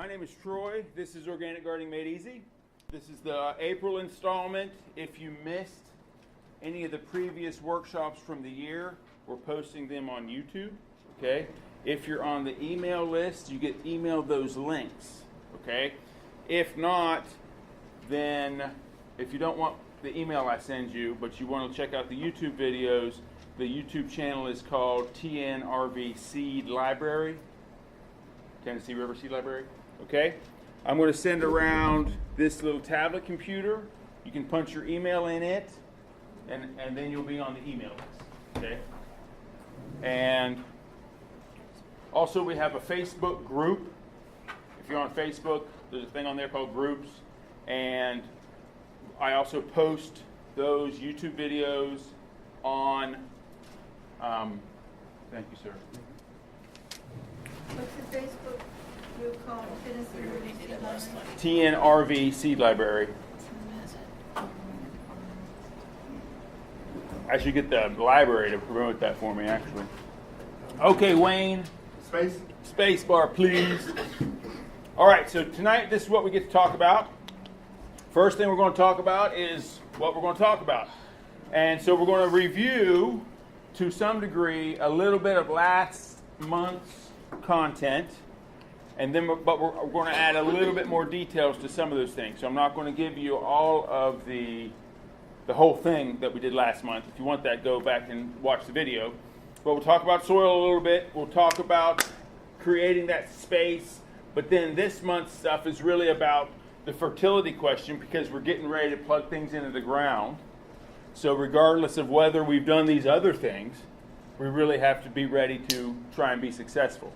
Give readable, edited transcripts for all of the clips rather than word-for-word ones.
My name is Troy. This is Organic Gardening Made Easy. This is the April installment. If you missed any of the previous workshops from the year, we're posting them on YouTube. Okay. If you're on the email list, you get emailed those links. Okay. If not, then if you don't want the email I send you, but you want to check out the YouTube videos, the YouTube channel is called tnrvseed Library. Tennessee River Seed Library. Okay? I'm going to send around this little tablet computer. You can punch your email in it, and then you'll be on the email list. Okay? And also we have a Facebook group. If you're on Facebook, there's a thing on there called groups. And I also post those YouTube videos on, thank you, sir. What's the Facebook group called? Tennessee River Seed Library? TNRV Seed Library. I should get the library to promote that for me, actually. Okay, Wayne. Space bar, please. All right, so tonight this is what we get to talk about. First thing we're going to talk about is what we're going to talk about. And so we're going to review, to some degree, a little bit of last month's content, and then but we're going to add a little bit more details to some of those things. So I'm not going to give you all of the whole thing that we did last month. If you want that, go back and watch the video. But we'll talk about soil a little bit. We'll talk about creating that space. But then this month's stuff is really about the fertility question, because we're getting ready to plug things into the ground. So regardless of whether we've done these other things, we really have to be ready to try and be successful.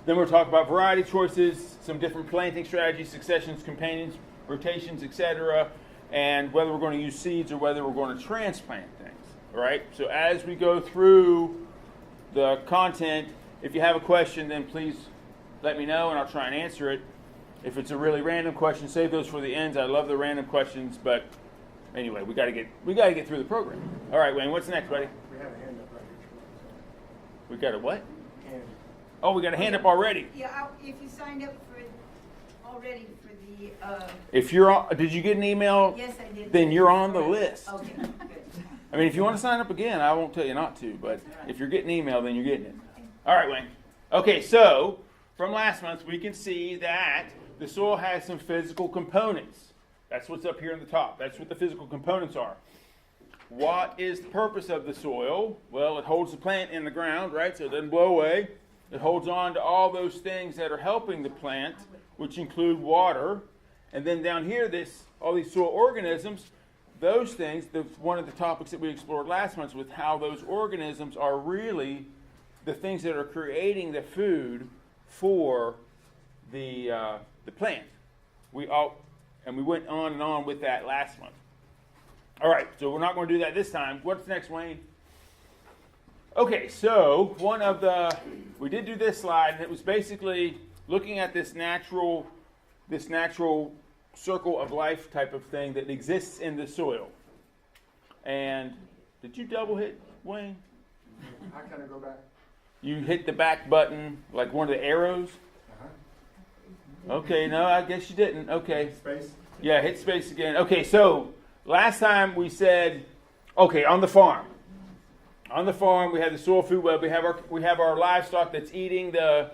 Then we'll talk about variety choices, some different planting strategies, successions, companions, rotations, etc., and whether we're going to use seeds or whether we're going to transplant things. All right? So as we go through the content, if you have a question, then please let me know and I'll try and answer it. If it's a really random question, save those for the ends. I love the random questions, but anyway, we got to get through the program. All right, Wayne, what's next, buddy? We have a hand up right here. We got a what? Hand. Oh, we got a hand up already. Yeah, if you signed up for already for the. If you're on, did you get an email? Yes, I did. Then you're on the list. Okay, good. I mean, if you want to sign up again, I won't tell you not to, but if you're getting email, then you're getting it. All right, Wayne. Okay, so from last month, we can see that the soil has some physical components. That's what's up here in the top. That's what the physical components are. What is the purpose of the soil? Well, it holds the plant in the ground, right? So it doesn't blow away. It holds on to all those things that are helping the plant, which include water. And then down here, all these soil organisms, those things, one of the topics that we explored last month was how those organisms are really the things that are creating the food for the plant. We went on and on with that last month. All right, so we're not going to do that this time. What's next, Wayne? Okay, so we did do this slide, and it was basically looking at this natural circle of life type of thing that exists in the soil. And did you double hit, Wayne? I kind of go back. You hit the back button like one of the arrows? Okay, no, I guess you didn't. Okay. Space? Yeah, hit space again. Okay, so last time we said, okay, on the farm. On the farm, we have the soil food web. We have our livestock that's eating the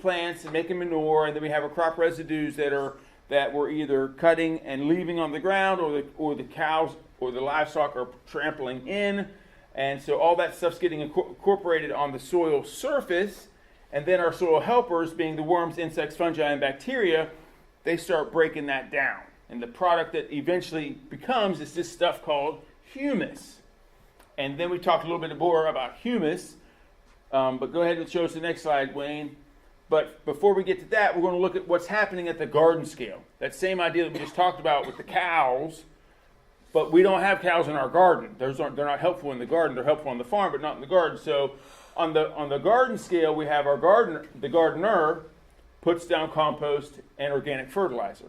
plants and making manure, and then we have our crop residues that we're either cutting and leaving on the ground, or the cows or the livestock are trampling in, and so all that stuff's getting incorporated on the soil surface. And then our soil helpers, being the worms, insects, fungi, and bacteria, they start breaking that down. And the product that eventually becomes is this stuff called humus. And then we talked a little bit more about humus. But go ahead and show us the next slide, Wayne. But before we get to that, we're going to look at what's happening at the garden scale. That same idea that we just talked about with the cows. But we don't have cows in our garden. They're not helpful in the garden. They're helpful on the farm, but not in the garden. So on the garden scale, we have the gardener puts down compost and organic fertilizer.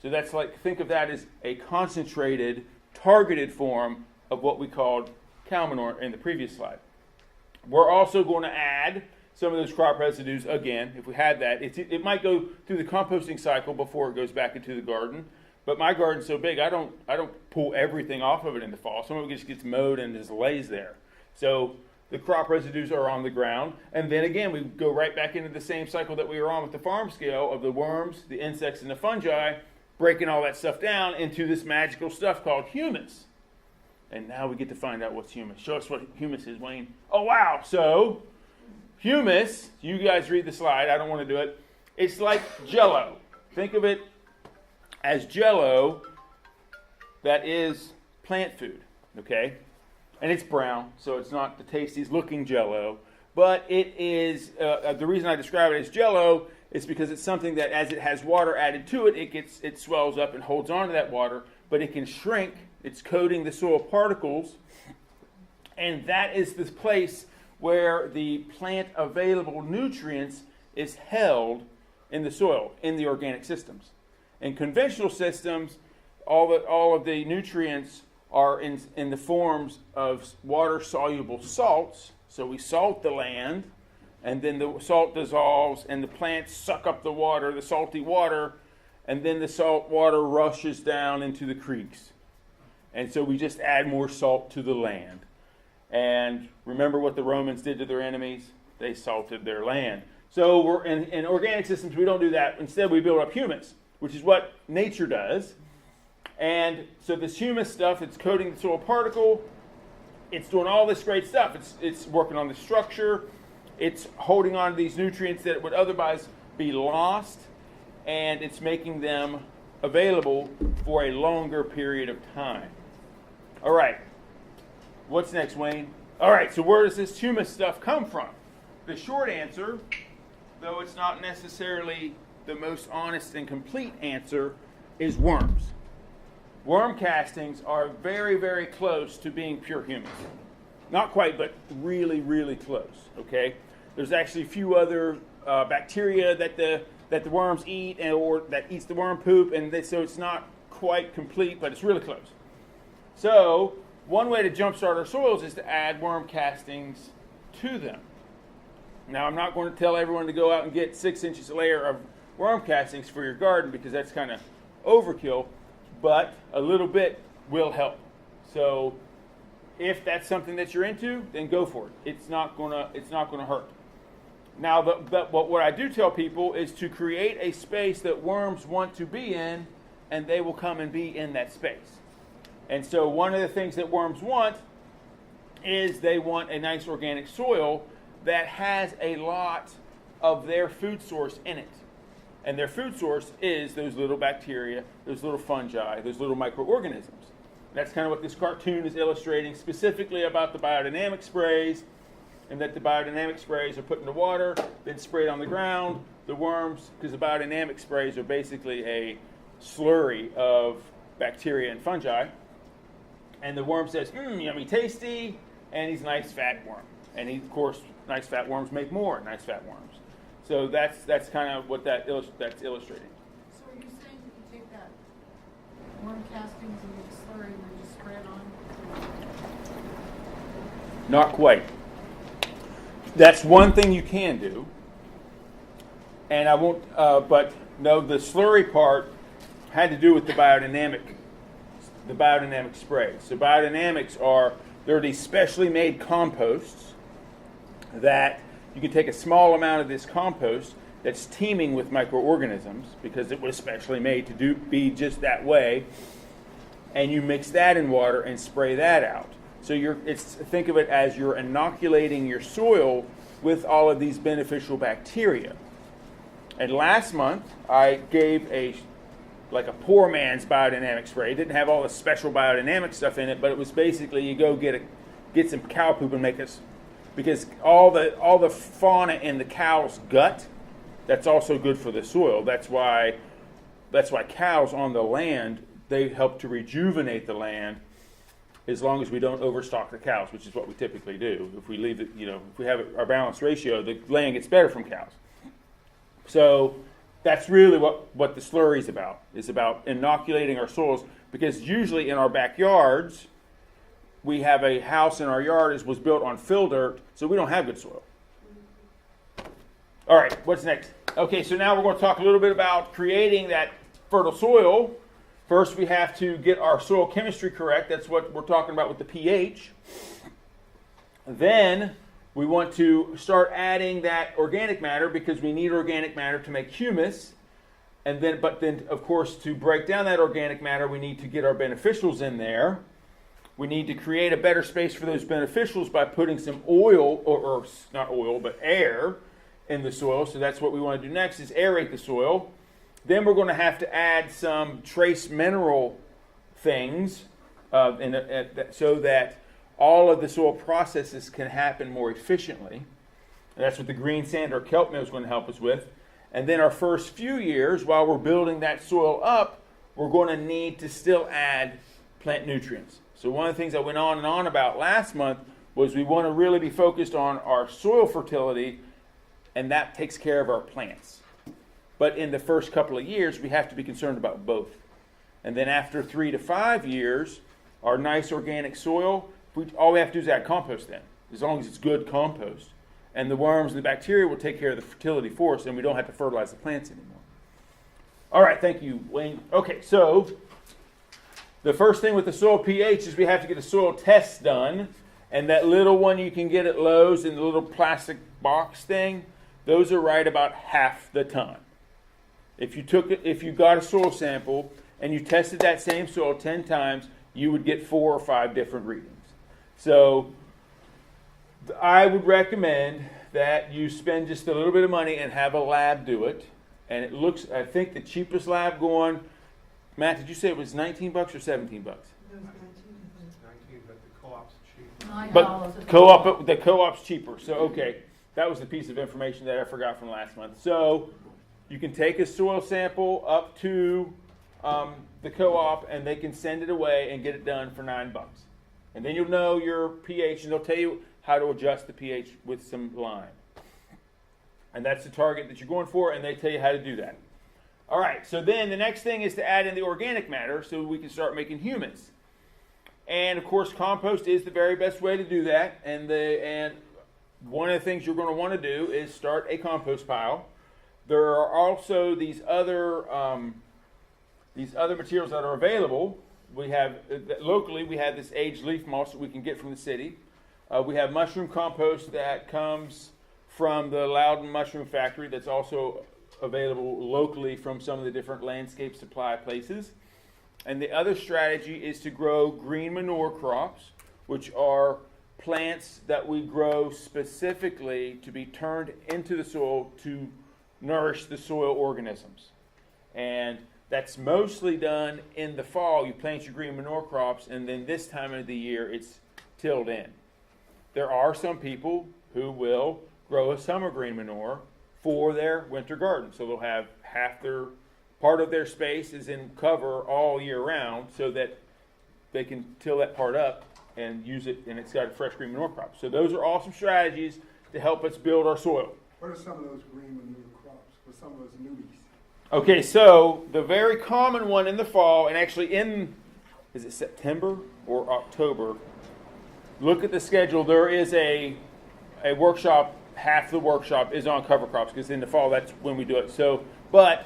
So that's like, think of that as a concentrated, targeted form of what we called cow manure in the previous slide. We're also going to add some of those crop residues again. If we had that, it might go through the composting cycle before it goes back into the garden. But my garden's so big, I don't pull everything off of it in the fall. Some of it just gets mowed and just lays there. So the crop residues are on the ground. And then again, we go right back into the same cycle that we were on with the farm scale of the worms, the insects, and the fungi, breaking all that stuff down into this magical stuff called humus. And now we get to find out what's humus. Show us what humus is, Wayne. Oh, wow. So humus, you guys read the slide. I don't want to do it. It's like Jell-O. Think of it as Jell-O that is plant food, okay? And it's brown, so it's not the tastiest looking Jell-O. But it is, the reason I describe it as Jell-O is because it's something that as it has water added to it, it swells up and holds on to that water, but it can shrink. It's coating the soil particles, and that is the place where the plant available nutrients is held in the soil, in the organic systems. In conventional systems, all of the nutrients are in the forms of water-soluble salts. So we salt the land, and then the salt dissolves, and the plants suck up the water, the salty water, and then the salt water rushes down into the creeks. And so we just add more salt to the land. And remember what the Romans did to their enemies? They salted their land. So we're in organic systems, we don't do that. Instead, we build up humus, which is what nature does. And so this humus stuff, it's coating the soil particle. It's doing all this great stuff. It's working on the structure. It's holding on to these nutrients that would otherwise be lost. And it's making them available for a longer period of time. All right. What's next, Wayne? All right, so where does this humus stuff come from? The short answer, though it's not necessarily the most honest and complete answer, is worms. Worm castings are very, very close to being pure humus. Not quite, but really, really close, okay? There's actually a few other bacteria that the worms eat or that eats the worm poop, and so it's not quite complete, but it's really close. So one way to jumpstart our soils is to add worm castings to them. Now, I'm not going to tell everyone to go out and get 6 inches a layer of worm castings for your garden because that's kind of overkill, but a little bit will help. So if that's something that you're into, then go for it. It's not going to hurt. Now, what I do tell people is to create a space that worms want to be in, and they will come and be in that space. And so one of the things that worms want is they want a nice organic soil that has a lot of their food source in it. And their food source is those little bacteria, those little fungi, those little microorganisms. That's kind of what this cartoon is illustrating, specifically about the biodynamic sprays, and that the biodynamic sprays are put in the water, then sprayed on the ground. The worms, because the biodynamic sprays are basically a slurry of bacteria and fungi. And the worm says, yummy, tasty, and he's a nice fat worm. And of course, nice fat worms make more nice fat worms. So that's kind of what that's illustrating. So are you saying you take that worm castings and the slurry and then just spray it on? Not quite. That's one thing you can do. And I won't, but no, the slurry part had to do with the biodynamic sprays. So biodynamics they're these specially made composts that you can take a small amount of this compost that's teeming with microorganisms because it was specially made to be just that way, and you mix that in water and spray that out. So think of it as you're inoculating your soil with all of these beneficial bacteria. And last month I gave a poor man's biodynamic spray. It didn't have all the special biodynamic stuff in it, but it was basically you go get some cow poop and make this, because all the fauna in the cow's gut, that's also good for the soil. That's why cows on the land, they help to rejuvenate the land as long as we don't overstock the cows, which is what we typically do. If we leave it, if we have our balanced ratio, the land gets better from cows. So that's really what the slurry is about inoculating our soils, because usually in our backyards, we have a house in our yard that was built on fill dirt, so we don't have good soil. All right, what's next? Okay, so now we're going to talk a little bit about creating that fertile soil. First, we have to get our soil chemistry correct. That's what we're talking about with the pH. Then we want to start adding that organic matter because we need organic matter to make humus. But then, of course, to break down that organic matter, we need to get our beneficials in there. We need to create a better space for those beneficials by putting some oil, or not oil, but air in the soil. So that's what we want to do next, is aerate the soil. Then we're going to have to add some trace mineral things so that all of the soil processes can happen more efficiently. And that's what the green sand or kelp mill is going to help us with. And then our first few years, while we're building that soil up, we're going to need to still add plant nutrients. So one of the things I went on and on about last month was we want to really be focused on our soil fertility, and that takes care of our plants. But in the first couple of years, we have to be concerned about both. And then after 3 to 5 years, our nice organic soil, all we have to do is add compost then, as long as it's good compost. And the worms and the bacteria will take care of the fertility for us, and we don't have to fertilize the plants anymore. All right, thank you, Wayne. Okay, so the first thing with the soil pH is we have to get a soil test done. And that little one you can get at Lowe's in the little plastic box thing, those are right about half the time. If you got a soil sample and you tested that same soil 10 times, you would get 4 or 5 different readings. So I would recommend that you spend just a little bit of money and have a lab do it. And it looks, I think the cheapest lab going, Matt, did you say it was $19 or $17? 19, but the co-op's cheap. But the co-op's cheaper. So, okay, that was the piece of information that I forgot from last month. So you can take a soil sample up to the co-op, and they can send it away and get it done for $9. And then you'll know your pH, and they'll tell you how to adjust the pH with some lime. And that's the target that you're going for, and they tell you how to do that. All right, so then the next thing is to add in the organic matter so we can start making humus. And, of course, compost is the very best way to do that. And one of the things you're going to want to do is start a compost pile. There are also these other materials that are available. We have locally we have this aged leaf moss that we can get from the city. We have mushroom compost that comes from the Loudon Mushroom Factory that's also available locally from some of the different landscape supply places. And the other strategy is to grow green manure crops, which are plants that we grow specifically to be turned into the soil to nourish the soil organisms. And that's mostly done in the fall. You plant your green manure crops, and then this time of the year it's tilled in. There are some people who will grow a summer green manure for their winter garden. So they'll have part of their space is in cover all year round so that they can till that part up and use it, and it's got a fresh green manure crop. So those are awesome strategies to help us build our soil. What are some of those green manure crops? What are some of those newbies? Okay, so the very common one in the fall, and actually is it September or October? Look at the schedule. There is a workshop. Half the workshop is on cover crops because in the fall that's when we do it. So, but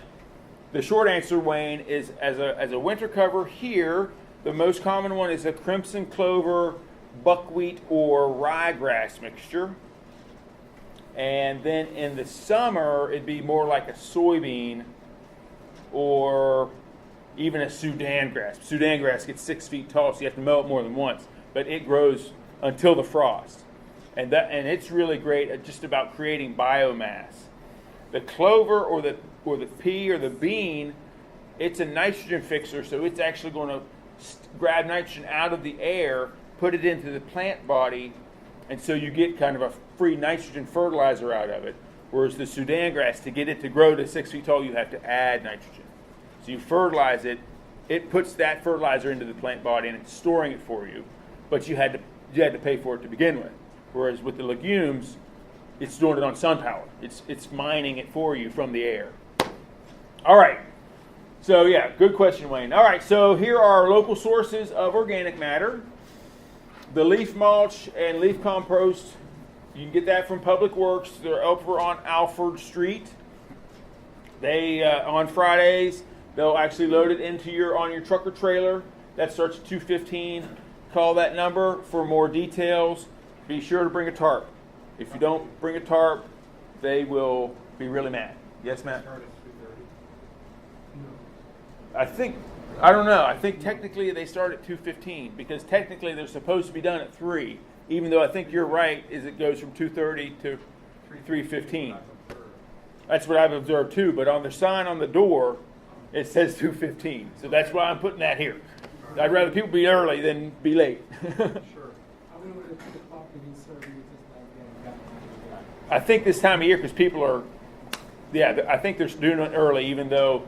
the short answer, Wayne, is as a winter cover here, the most common one is a crimson clover, buckwheat, or ryegrass mixture. And then in the summer, it'd be more like a soybean or even a Sudan grass. Sudan grass gets 6 feet tall, so you have to mow it more than once. But it grows until the frost. And it's really great at just about creating biomass. The clover or the pea or the bean, it's a nitrogen fixer, so it's actually going to grab nitrogen out of the air, put it into the plant body, and so you get kind of a free nitrogen fertilizer out of it. Whereas the Sudan grass, to get it to grow to 6 feet tall, you have to add nitrogen. So you fertilize it, it puts that fertilizer into the plant body, and it's storing it for you. But you had to pay for it to begin with. Whereas with the legumes, it's doing it on sun power. It's mining it for you from the air. All right. So yeah, good question, Wayne. All right, so here are our local sources of organic matter. The leaf mulch and leaf compost You can get that from Public Works. They're over on Alford Street. They on Fridays they'll actually load it into on your truck or trailer. That starts at 2:15. Call that number for more details. Be sure to bring a tarp. If you don't bring a tarp, they will be really mad. Yes, Matt? I don't know. I think technically they start at 2:15 because technically they're supposed to be done at 3. Even though I think you're right, is it goes from 2:30 to 3:15. That's what I've observed too. But on the sign on the door, it says 2:15. So that's why I'm putting that here. I'd rather people be early than be late. I think this time of year, because people are, I think they're doing it early, even though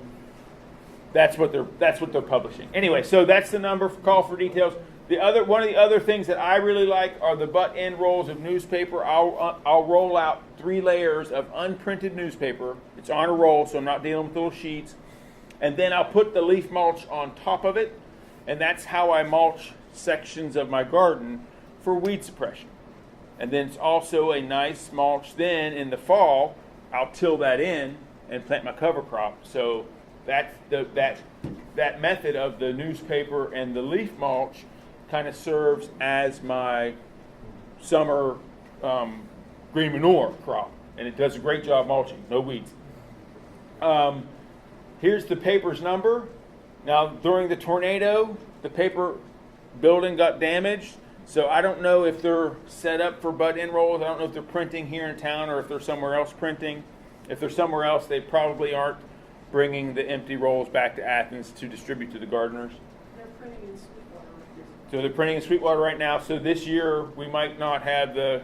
that's what they're publishing. Anyway, so that's the number. Call for details. One of the other things that I really like are the butt-end rolls of newspaper. I'll roll out 3 layers of unprinted newspaper. It's on a roll, so I'm not dealing with little sheets. And then I'll put the leaf mulch on top of it, and that's how I mulch sections of my garden for weed suppression. And then it's also a nice mulch. Then in the fall, I'll till that in and plant my cover crop. So that method of the newspaper and the leaf mulch kind of serves as my summer green manure crop, and it does a great job mulching. No weeds. Here's the paper's number. Now, during the tornado, the paper building got damaged, so I don't know if they're set up for butt-end rolls. I don't know if they're printing here in town or if they're somewhere else printing. If they're somewhere else, they probably aren't bringing the empty rolls back to Athens to distribute to the gardeners. They're printing in Sweetwater right now. So they're printing in Sweetwater right now. So this year we might not have the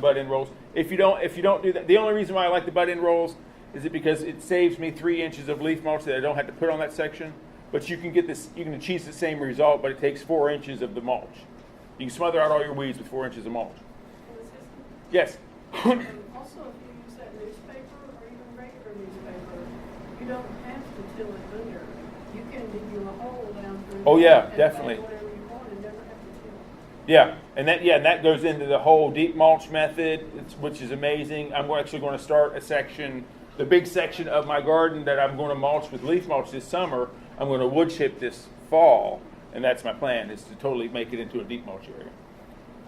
butt-end rolls. If you don't do that, the only reason why I like the butt-end rolls is because it saves me 3 inches of leaf mulch that I don't have to put on that section. But you can achieve the same result, but it takes 4 inches of the mulch. You can smother out all your weeds with 4 inches of mulch. Yes. Also, if you use that newspaper or even regular newspaper, you don't have to till it under. You can dig a hole down through. Oh yeah, and definitely. plant whatever you want and never have to till. Yeah, and that goes into the whole deep mulch method, which is amazing. I'm actually going to start a section, the big section of my garden that I'm going to mulch with leaf mulch this summer. I'm going to wood chip this fall, and that's my plan, is to totally make it into a deep mulch area.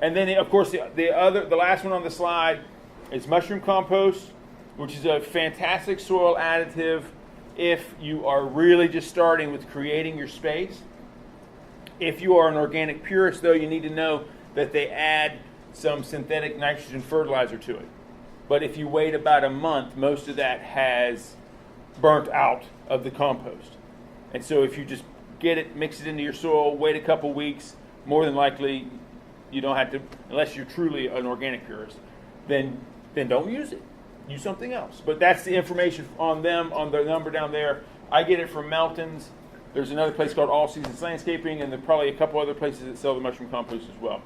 And then, of course, the last one on the slide is mushroom compost, which is a fantastic soil additive if you are really just starting with creating your space. If you are an organic purist, though, you need to know that they add some synthetic nitrogen fertilizer to it. But if you wait about a month, most of that has burnt out of the compost. And so if you just get it, mix it into your soil, wait a couple weeks, more than likely you don't have to, unless you're truly an organic purist, then don't use it. Use something else. But that's the information on them, on the number down there. I get it from Melton's. There's another place called All Seasons Landscaping, and there are probably a couple other places that sell the mushroom compost as well.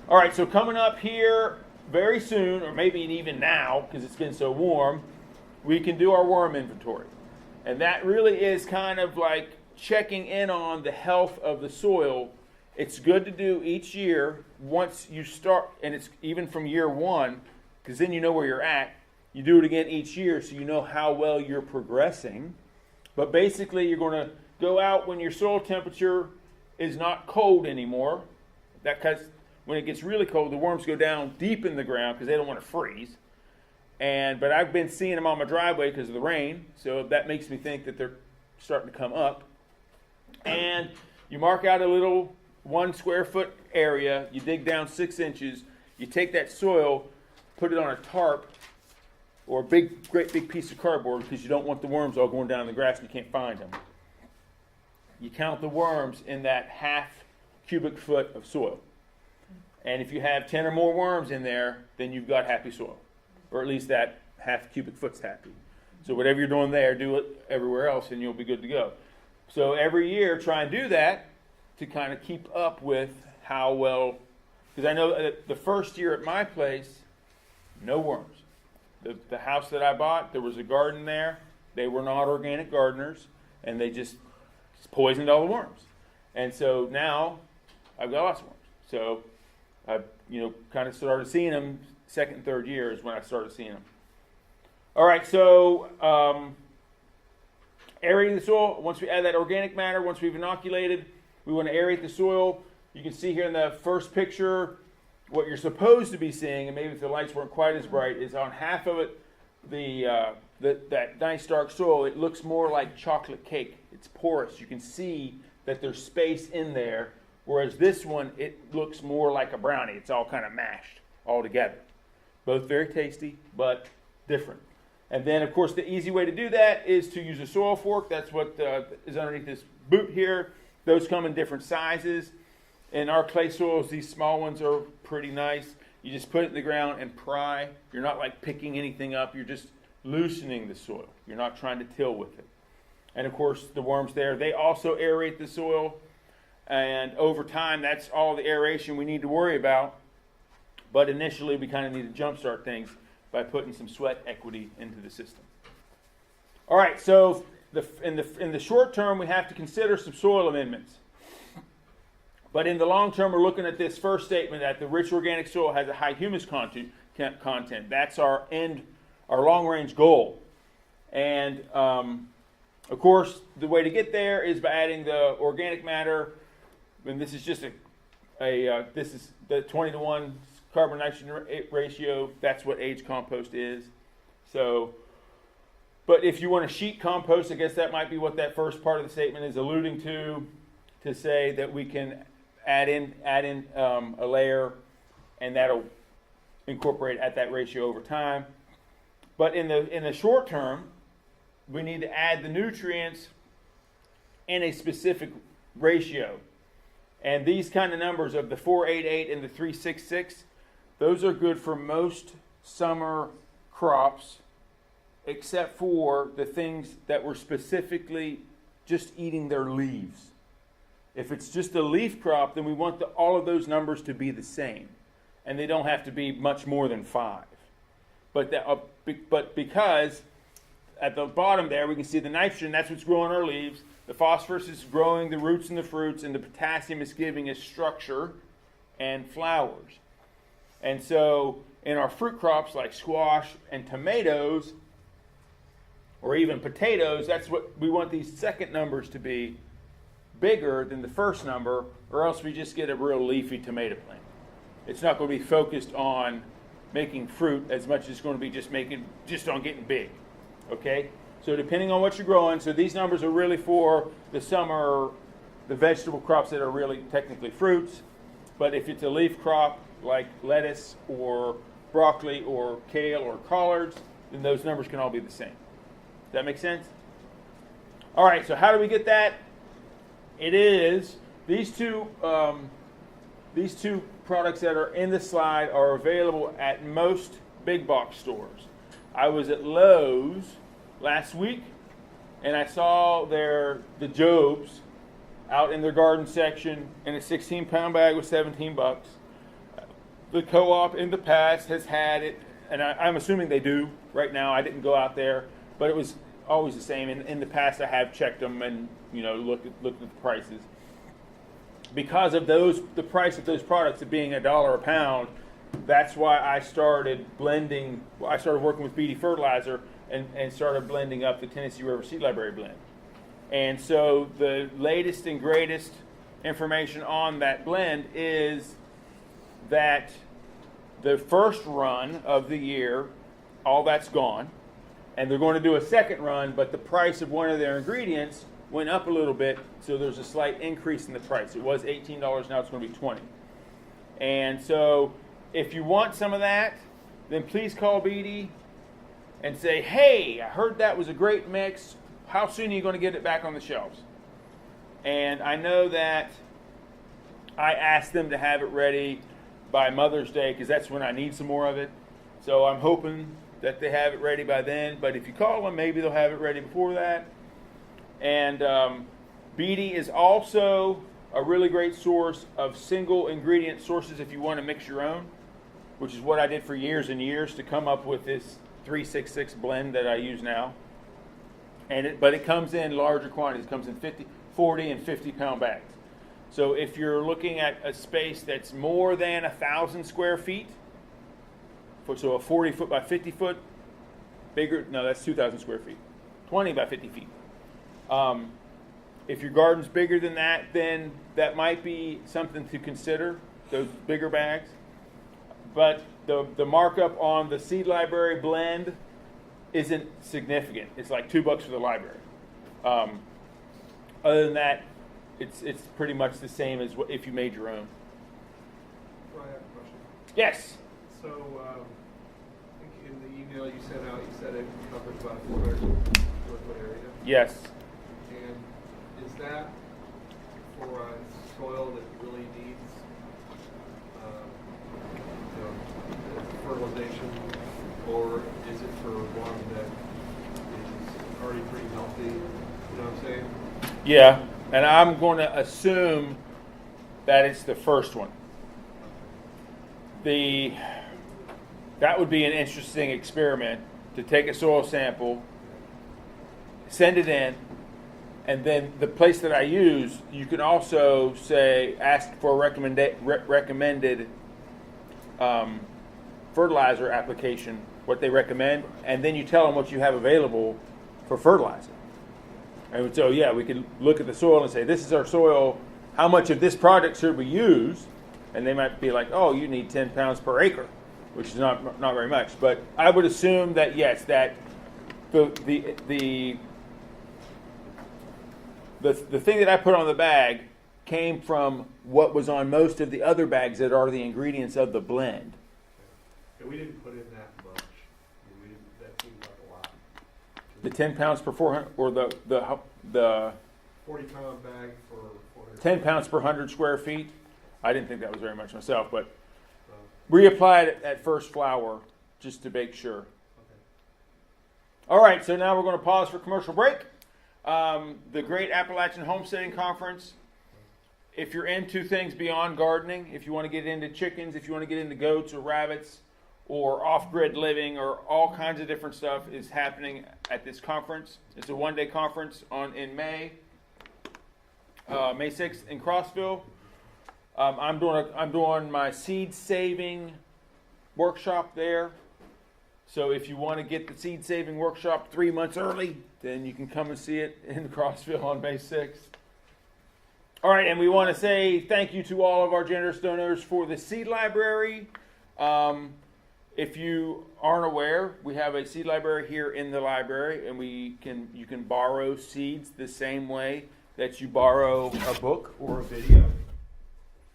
All right, so coming up here very soon, or maybe even now, because it's been so warm, we can do our worm inventory. And that really is kind of like checking in on the health of the soil. It's good to do each year once you start, and it's even from year 1, because then you know where you're at. You do it again each year so you know how well you're progressing. But basically, you're going to go out when your soil temperature is not cold anymore. Because when it gets really cold, the worms go down deep in the ground because they don't want to freeze. But I've been seeing them on my driveway because of the rain, so that makes me think that they're starting to come up. And you mark out a little 1 square foot area, you dig down 6 inches, you take that soil, put it on a tarp or a great big piece of cardboard because you don't want the worms all going down in the grass and you can't find them. You count the worms in that half cubic foot of soil. And if you have 10 or more worms in there, then you've got happy soil. Or at least that half cubic foot's happy. So whatever you're doing there, do it everywhere else and you'll be good to go. So every year, try and do that to kind of keep up with how well, because I know that the first year at my place, no worms. The house that I bought, there was a garden there. They were not organic gardeners, and they just poisoned all the worms. And so now I've got lots of worms. So I've kind of started seeing them second and third year is when I started seeing them. All right, so aerating the soil. Once we add that organic matter, once we've inoculated, we want to aerate the soil. You can see here in the first picture what you're supposed to be seeing, and maybe if the lights weren't quite as bright, is on half of it, that nice dark soil, it looks more like chocolate cake. It's porous. You can see that there's space in there, whereas this one, it looks more like a brownie. It's all kind of mashed all together. Both very tasty, but different. And then, of course, the easy way to do that is to use a soil fork. That's what is underneath this boot here. Those come in different sizes. In our clay soils, these small ones are pretty nice. You just put it in the ground and pry. You're not like picking anything up. You're just loosening the soil. You're not trying to till with it. And, of course, the worms there, they also aerate the soil. And over time, that's all the aeration we need to worry about. But initially, we kind of need to jumpstart things by putting some sweat equity into the system. All right, so in the short term, we have to consider some soil amendments. But in the long term, we're looking at this first statement that the rich organic soil has a high humus content. That's our long-range goal. And, of course, the way to get there is by adding the organic matter. And this is just this is the 20-to-1 carbon nitrogen ratio. That's what age compost is. So, but if you want a sheet compost, I guess that might be what that first part of the statement is alluding to say that we can add in a layer, and that'll incorporate at that ratio over time. But in the short term, we need to add the nutrients in a specific ratio. And these kind of numbers of the 488 and the 366, those are good for most summer crops, except for the things that were specifically just eating their leaves. If it's just a leaf crop, then we want all of those numbers to be the same. And they don't have to be much more than 5. But because at the bottom there, we can see the nitrogen, that's what's growing our leaves. The phosphorus is growing the roots and the fruits, and the potassium is giving us structure and flowers. And so in our fruit crops like squash and tomatoes, or even potatoes, that's what we want these second numbers to be bigger than the first number, or else we just get a real leafy tomato plant. It's not going to be focused on making fruit as much as it's going to be just on getting big. Okay? So depending on what you're growing, so these numbers are really for the summer, the vegetable crops that are really technically fruits. But if it's a leaf crop like lettuce or broccoli or kale or collards, then those numbers can all be the same. Does that make sense? All right, so how do we get that? It is these two products that are in the slide are available at most big box stores. I was at Lowe's last week, and I saw the Jobs out in their garden section in a 16-pound bag with $17. The co-op in the past has had it, and I'm assuming they do right now. I didn't go out there, but it was always the same. In the past, I have checked them and looked at the prices. Because of the price of those products of being $1 a pound, that's why I started blending. I started working with BD Fertilizer and started blending up the Tennessee River Seed Library blend. And so the latest and greatest information on that blend is that the first run of the year, all that's gone. And they're going to do a second run, but the price of one of their ingredients went up a little bit, so there's a slight increase in the price. It was $18, now it's going to be $20. And so if you want some of that, then please call BD and say, hey, I heard that was a great mix. How soon are you going to get it back on the shelves? And I know that I asked them to have it ready by Mother's Day because that's when I need some more of it. So I'm hoping that they have it ready by then. But if you call them, maybe they'll have it ready before that. And BD is also a really great source of single ingredient sources if you want to mix your own, which is what I did for years and years to come up with this 366 blend that I use now. But it comes in larger quantities. It comes in 40 and 50 pound bags. So if you're looking at a space that's more than 1,000 square feet so a 40 foot by 50 foot, bigger, no, that's 2,000 square feet. 20 by 50 feet. If your garden's bigger than that, then that might be something to consider, those bigger bags. But the markup on the seed library blend isn't significant. It's like $2 for the library. Other than that, it's pretty much the same as if you made your own. Well, I have a question. Yes. So, I think in the email you sent out, you said it covers about a 400 square foot area. Yes. And is that for soil that really needs, fertilization, or is it for one that is already pretty healthy? You know what I'm saying? Yeah, and I'm going to assume that it's the first one. That would be an interesting experiment to take a soil sample, send it in, and then the place that I use, you can also ask for a recommended fertilizer application, what they recommend, and then you tell them what you have available for fertilizer. And so, yeah, we can look at the soil and say, this is our soil, how much of this product should we use? And they might be like, oh, you need 10 pounds per acre, which is not very much. But I would assume that, yes, that the thing that I put on the bag came from what was on most of the other bags that are the ingredients of the blend. And we didn't put in that much. That seemed like a lot. The 10 pounds per 400, or the 40-pound bag for 400. 10 pounds per 100 square feet. I didn't think that was very much myself, but we applied it at first flower just to make sure. Okay. All right, so now we're going to pause for commercial break. The Great Appalachian Homesteading Conference. If you're into things beyond gardening, if you want to get into chickens, if you want to get into goats or rabbits, or off-grid living, or all kinds of different stuff is happening at this conference. It's a one-day conference in May 6th in Crossville. I'm doing my seed saving workshop there. So if you want to get the seed saving workshop 3 months early, then you can come and see it in Crossville on May 6th. All right, and we want to say thank you to all of our generous donors for the seed library. If you aren't aware, we have a seed library here in the library, and you can borrow seeds the same way that you borrow a book or a video.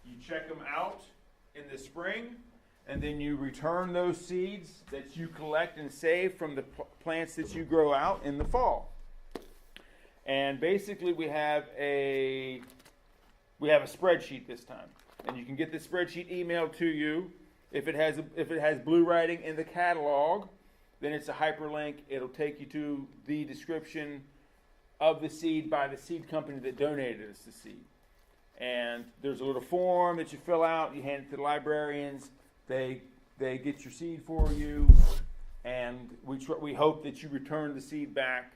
You check them out in the spring, and then you return those seeds that you collect and save from the plants that you grow out in the fall. And basically, we have a spreadsheet this time, and you can get the spreadsheet emailed to you. If it has blue writing in the catalog, then it's a hyperlink. It'll take you to the description of the seed by the seed company that donated us the seed. And there's a little form that you fill out. You hand it to the librarians. They get your seed for you, and we hope that you return the seed back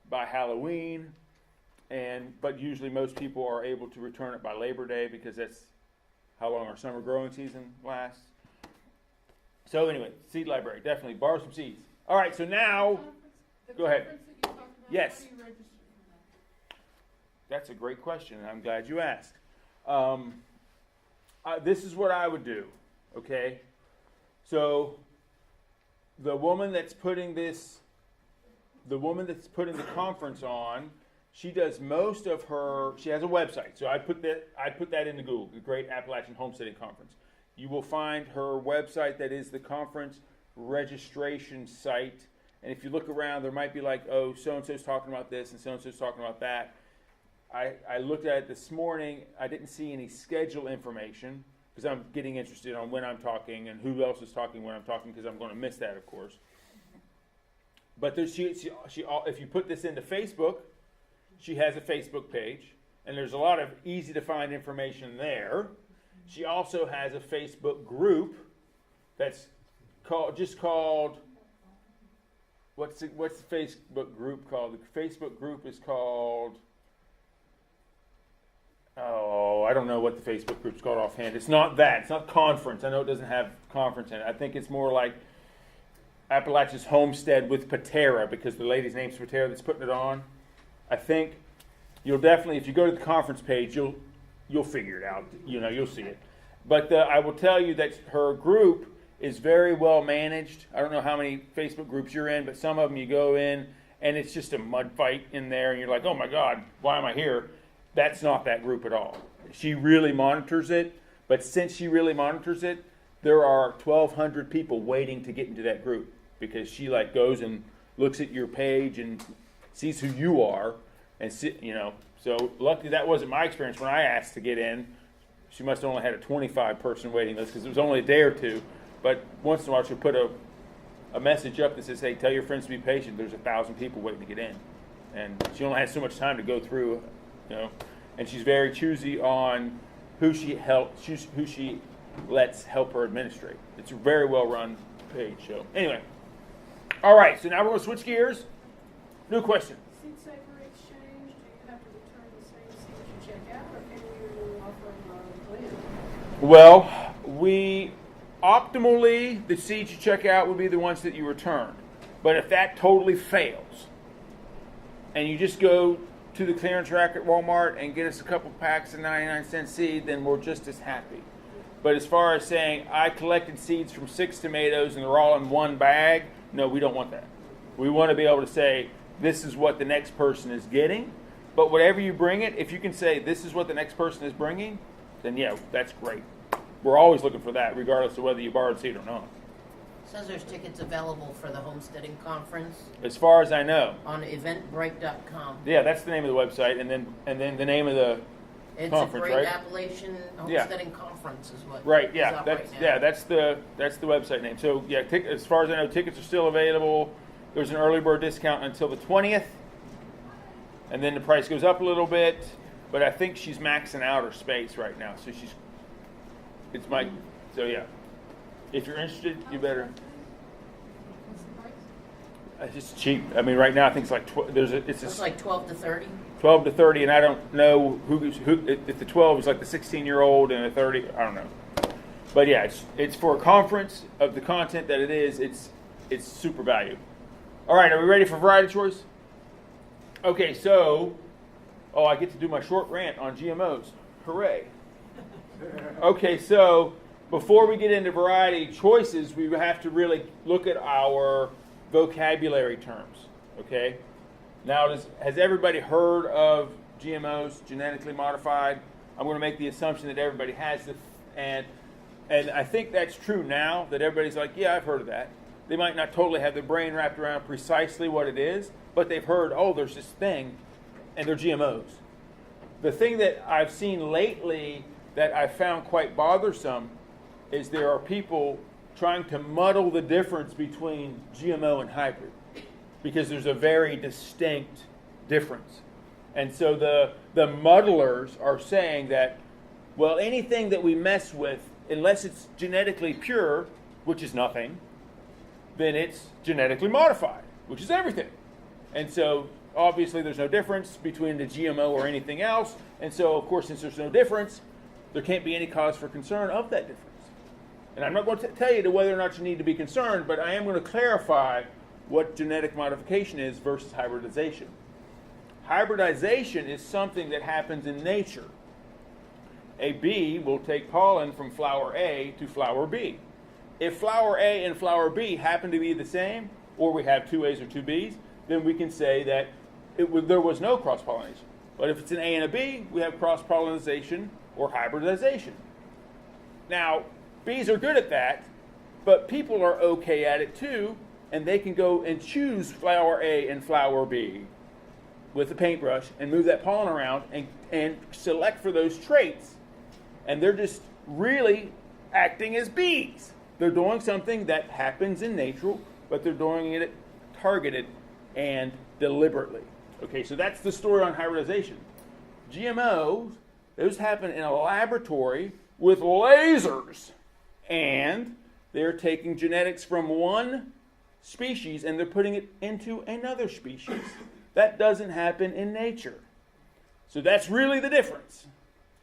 by Halloween. But usually most people are able to return it by Labor Day because that's how long our summer growing season lasts. So anyway, seed library, definitely borrow some seeds. All right, so now, go ahead. Yes. That's a great question, and I'm glad you asked. This is what I would do, okay? So the woman that's putting the conference on, she does most of she has a website. So I put that into Google, the Great Appalachian Homesteading Conference. You will find her website that is the conference registration site. And if you look around, there might be like, oh, so-and-so's talking about this and so-and-so's talking about that. I looked at it this morning. I didn't see any schedule information because I'm getting interested on when I'm talking and who else is talking when I'm talking because I'm going to miss that, of course. But if you put this into Facebook, she has a Facebook page, and there's a lot of easy-to-find information there. She also has a Facebook group that's called. What's the Facebook group called? The Facebook group is called. Oh, I don't know what the Facebook group's called offhand. It's not that. It's not conference. I know it doesn't have conference in it. I think it's more like Appalachia's Homestead with Patera, because the lady's name's Patera that's putting it on. I think you'll definitely, if you go to the conference page, you'll figure it out. You'll see it. But I will tell you that her group is very well managed. I don't know how many Facebook groups you're in, but some of them you go in and it's just a mud fight in there, and you're like, oh my God, why am I here? That's not that group at all. She really monitors it, but since she really monitors it, there are 1,200 people waiting to get into that group, because she goes and looks at your page and sees who you are, and So luckily that wasn't my experience when I asked to get in. She must have only had a 25-person waiting list because it was only a day or two. But once in a while she'll put a message up that says, hey, tell your friends to be patient. There's 1,000 people waiting to get in. And she only has so much time to go through, And she's very choosy on who she lets help her administrate. It's a very well-run page. So anyway. All right, so now we're going to switch gears. New question. Seed saver exchange, do you have to return the same seeds you check out, or can you offer a blend? Well, optimally, the seeds you check out would be the ones that you returned. But if that totally fails, and you just go to the clearance rack at Walmart and get us a couple packs of 99-cent seed, then we're just as happy. But as far as saying, I collected seeds from 6 tomatoes and they're all in one bag, no, we don't want that. We want to be able to say, this is what the next person is getting. But whatever you bring it, if you can say, this is what the next person is bringing, then yeah, that's great. We're always looking for that, regardless of whether you borrowed seed or not. It says there's tickets available for the homesteading conference As far as I know. on eventbrite.com. Yeah, that's the name of the website, and then the name of the It's conference, a great right? Appalachian homesteading conference is what Right, is yeah, up that's right now. that's the website name. So yeah, as far as I know, tickets are still available. There's an early bird discount until the 20th, and then the price goes up a little bit. But I think she's maxing out her space right now, so so yeah. If you're interested, you better. It's just cheap. I mean, right now I think it's like It's like 12 to 30. 12 to 30, and I don't know who if the 12 is like the 16-year-old and the 30. I don't know. But yeah, it's for a conference of the content that it is. It's super value. All right, are we ready for variety choice? Okay, so I get to do my short rant on GMOs. Hooray! Okay, so before we get into variety choices, we have to really look at our vocabulary terms. Okay. Now, has everybody heard of GMOs, genetically modified? I'm going to make the assumption that everybody has this, and I think that's true now, that everybody's like, yeah, I've heard of that. They might not totally have their brain wrapped around precisely what it is, but they've heard, there's this thing, and they're GMOs. The thing that I've seen lately that I found quite bothersome is there are people trying to muddle the difference between GMO and hybrid, because there's a very distinct difference. And so the muddlers are saying that, well, anything that we mess with, unless it's genetically pure, which is nothing, then it's genetically modified, which is everything. And so obviously there's no difference between the GMO or anything else. And so, of course, since there's no difference, there can't be any cause for concern of that difference. And I'm not going to tell you whether or not you need to be concerned, but I am going to clarify what genetic modification is versus hybridization. Hybridization is something that happens in nature. A bee will take pollen from flower A to flower B. If flower A and flower B happen to be the same, or we have two A's or two B's, then we can say that there was no cross-pollination. But if it's an A and a B, we have cross-pollination or hybridization. Now, bees are good at that, but people are okay at it too, and they can go and choose flower A and flower B with a paintbrush and move that pollen around and select for those traits. And they're just really acting as bees. They're doing something that happens in nature, but they're doing it targeted and deliberately. Okay, so that's the story on hybridization. GMOs, those happen in a laboratory with lasers. And they're taking genetics from one species and they're putting it into another species. That doesn't happen in nature. So that's really the difference,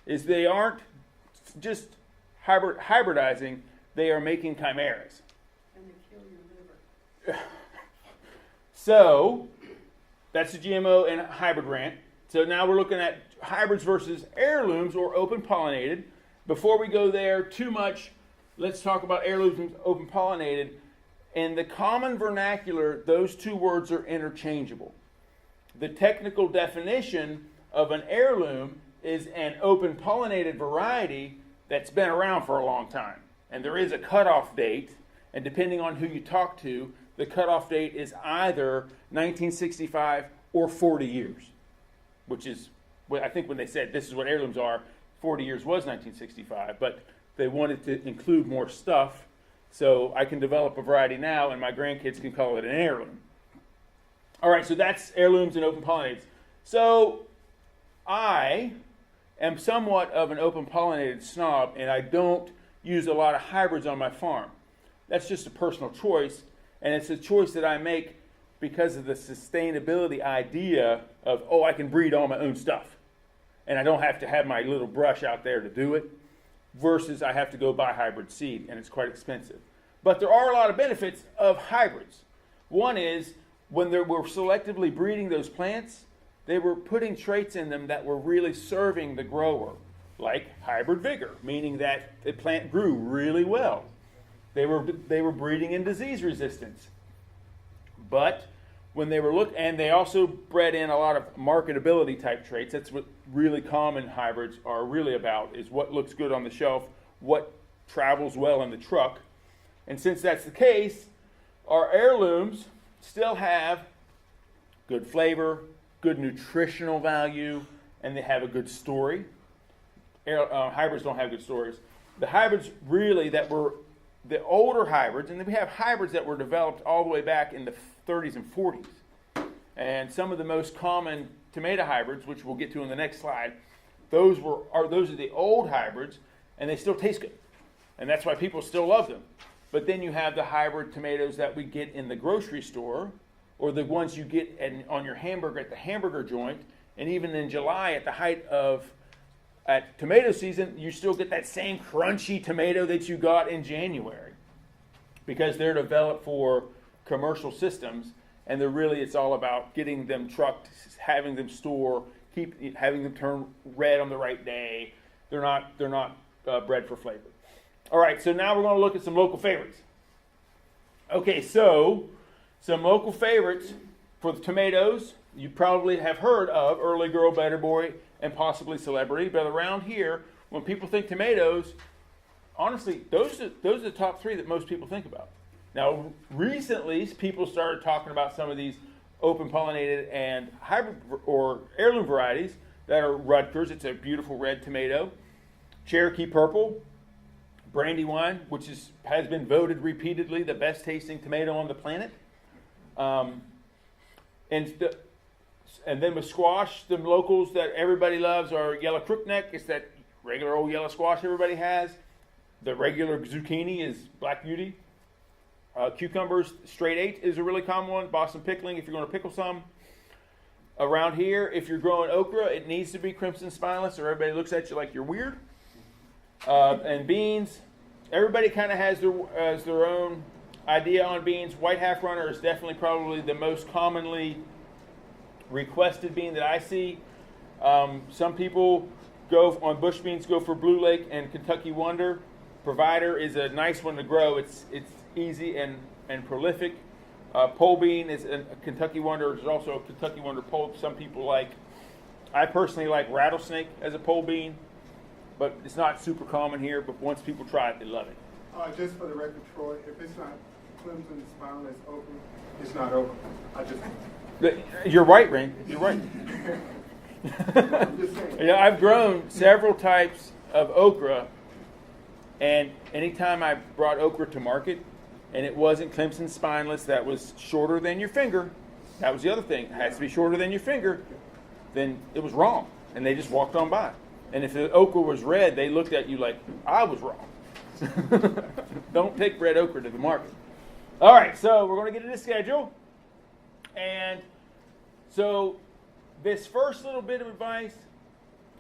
is they aren't just hybridizing, they are making chimeras. And they kill your liver. So that's the GMO and hybrid rant. So now we're looking at hybrids versus heirlooms or open pollinated. Before we go there too much, let's talk about heirlooms and open pollinated. In the common vernacular, those two words are interchangeable. The technical definition of an heirloom is an open pollinated variety that's been around for a long time. And there is a cutoff date, and depending on who you talk to, the cutoff date is either 1965 or 40 years, which is, I think when they said this is what heirlooms are, 40 years was 1965, but they wanted to include more stuff, so I can develop a variety now, and my grandkids can call it an heirloom. All right, so that's heirlooms and open pollinateds. So I am somewhat of an open pollinated snob, and I don't use a lot of hybrids on my farm. That's just a personal choice, and it's a choice that I make because of the sustainability idea of, oh, I can breed all my own stuff, and I don't have to have my little brush out there to do it, versus I have to go buy hybrid seed, and it's quite expensive. But there are a lot of benefits of hybrids. One is, when they were selectively breeding those plants, they were putting traits in them that were really serving the grower, like hybrid vigor, meaning that the plant grew really well. They were breeding in disease resistance. But when they were and they also bred in a lot of marketability type traits. That's what really common hybrids are really about, is what looks good on the shelf, what travels well in the truck. And since that's the case, our heirlooms still have good flavor, good nutritional value, and they have a good story. Hybrids don't have good stories. The hybrids really that were the older hybrids, and then we have hybrids that were developed all the way back in the 30s and 40s. And some of the most common tomato hybrids, which we'll get to in the next slide, those are the old hybrids, and they still taste good. And that's why people still love them. But then you have the hybrid tomatoes that we get in the grocery store, or the ones you get on your hamburger at the hamburger joint, and even in July at the height of tomato season, you still get that same crunchy tomato that you got in January, because they're developed for commercial systems, and it's all about getting them trucked, having them store, having them turn red on the right day. They're not bred for flavor. All right, so now we're going to look at some local favorites. Okay, so some local favorites for the tomatoes. You probably have heard of Early Girl, Better Boy, and possibly Celebrity. But around here, when people think tomatoes, honestly, those are the top three that most people think about. Now, recently, people started talking about some of these open pollinated and hybrid or heirloom varieties that are Rutgers. It's a beautiful red tomato. Cherokee Purple, Brandywine, which has been voted repeatedly the best tasting tomato on the planet. And then with squash, the locals that everybody loves are Yellow Crookneck. It's that regular old yellow squash everybody has. The regular zucchini is Black Beauty. Cucumbers, Straight 8 is a really common one. Boston pickling, if you're going to pickle some. Around here, if you're growing okra, it needs to be crimson spineless, or everybody looks at you like you're weird. And beans, everybody kind of has their own idea on beans. White half runner is definitely probably the most commonly requested bean that I see. Some people on bush beans go for Blue Lake and Kentucky Wonder. Provider is a nice one to grow. It's easy and prolific. Pole bean is a Kentucky Wonder. There's also a Kentucky Wonder pole some people like. I personally like rattlesnake as a pole bean, but it's not super common here. But once people try it, they love it. Just for the record, Troy, if it's not crimson spineless open, it's not open. You're right, Rain. You're right. I'm just saying. I've grown several types of okra, and anytime I brought okra to market, and it wasn't crimson spineless, that was shorter than your finger. That was the other thing. It has to be shorter than your finger. Then it was wrong, and they just walked on by. And if the okra was red, they looked at you like I was wrong. Don't take red okra to the market. All right, so we're going to get into the schedule. And so this first little bit of advice,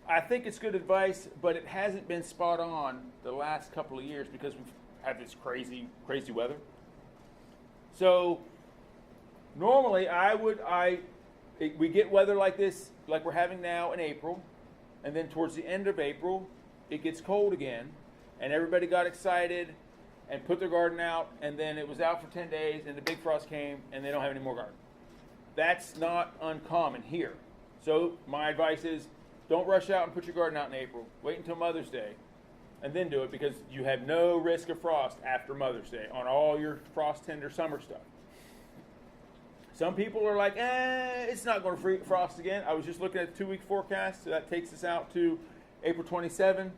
I think it's good advice, but it hasn't been spot on the last couple of years because we've had this crazy weather. So Normally, we get weather like this, like we're having now in April, and then towards the end of April, it gets cold again, and everybody got excited and put their garden out, and then it was out for 10 days, and the big frost came, and they don't have any more garden. That's not uncommon here. So my advice is, don't rush out and put your garden out in April. Wait until Mother's Day, and then do it, because you have no risk of frost after Mother's Day on all your frost-tender summer stuff. Some people are like, it's not going to frost again. I was just looking at the 2-week forecast, so that takes us out to April 27.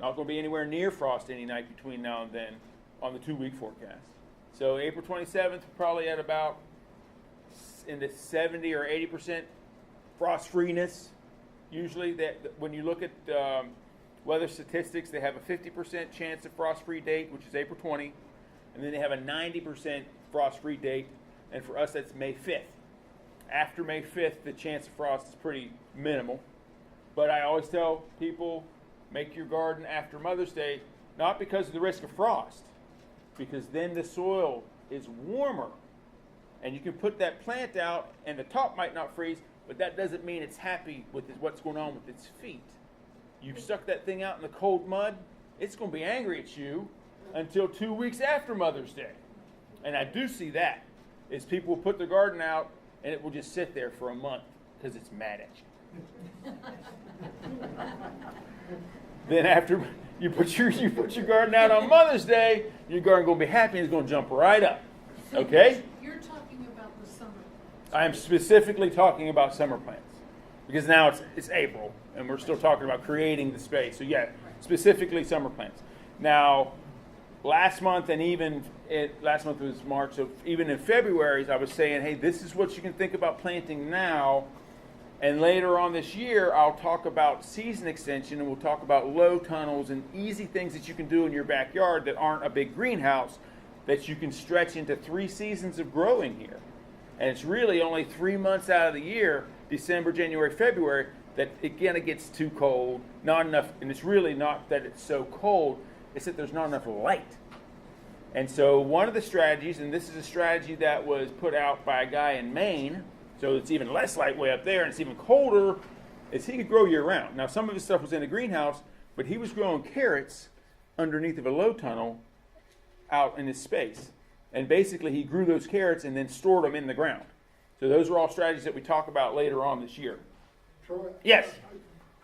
Not going to be anywhere near frost any night between now and then on the 2-week forecast. So April 27th, probably at about in the 70 or 80% frost freeness. Usually, when you look at weather statistics, they have a 50% chance of frost-free date, which is April 20, and then they have a 90% frost-free date, and for us, that's May 5th. After May 5th, the chance of frost is pretty minimal, but I always tell people, make your garden after Mother's Day, not because of the risk of frost, because then the soil is warmer, and you can put that plant out, and the top might not freeze, but that doesn't mean it's happy with what's going on with its feet. You've stuck that thing out in the cold mud, it's going to be angry at you until 2 weeks after Mother's Day. And I do see that, is people will put their garden out, and it will just sit there for a month because it's mad at you. Then after you put your garden out on Mother's Day, your garden going to be happy and it's going to jump right up. Okay? You're talking about the summer. I am specifically talking about summer plants because now it's April and we're still talking about creating the space. So yeah, specifically summer plants. Now, last month last month was March, so even in February, I was saying, hey, this is what you can think about planting now. And later on this year, I'll talk about season extension, and we'll talk about low tunnels and easy things that you can do in your backyard that aren't a big greenhouse that you can stretch into 3 seasons of growing here. And it's really only 3 months out of the year, December, January, February, that again it gets too cold, not enough, and it's really not that it's so cold, it's that there's not enough light. And so one of the strategies, and this is a strategy that was put out by a guy in Maine, so it's even less light way up there, and it's even colder, is he could grow year-round. Now, some of his stuff was in a greenhouse, but he was growing carrots underneath of a low tunnel out in his space. And basically, he grew those carrots and then stored them in the ground. So those are all strategies that we talk about later on this year. Troy? Yes?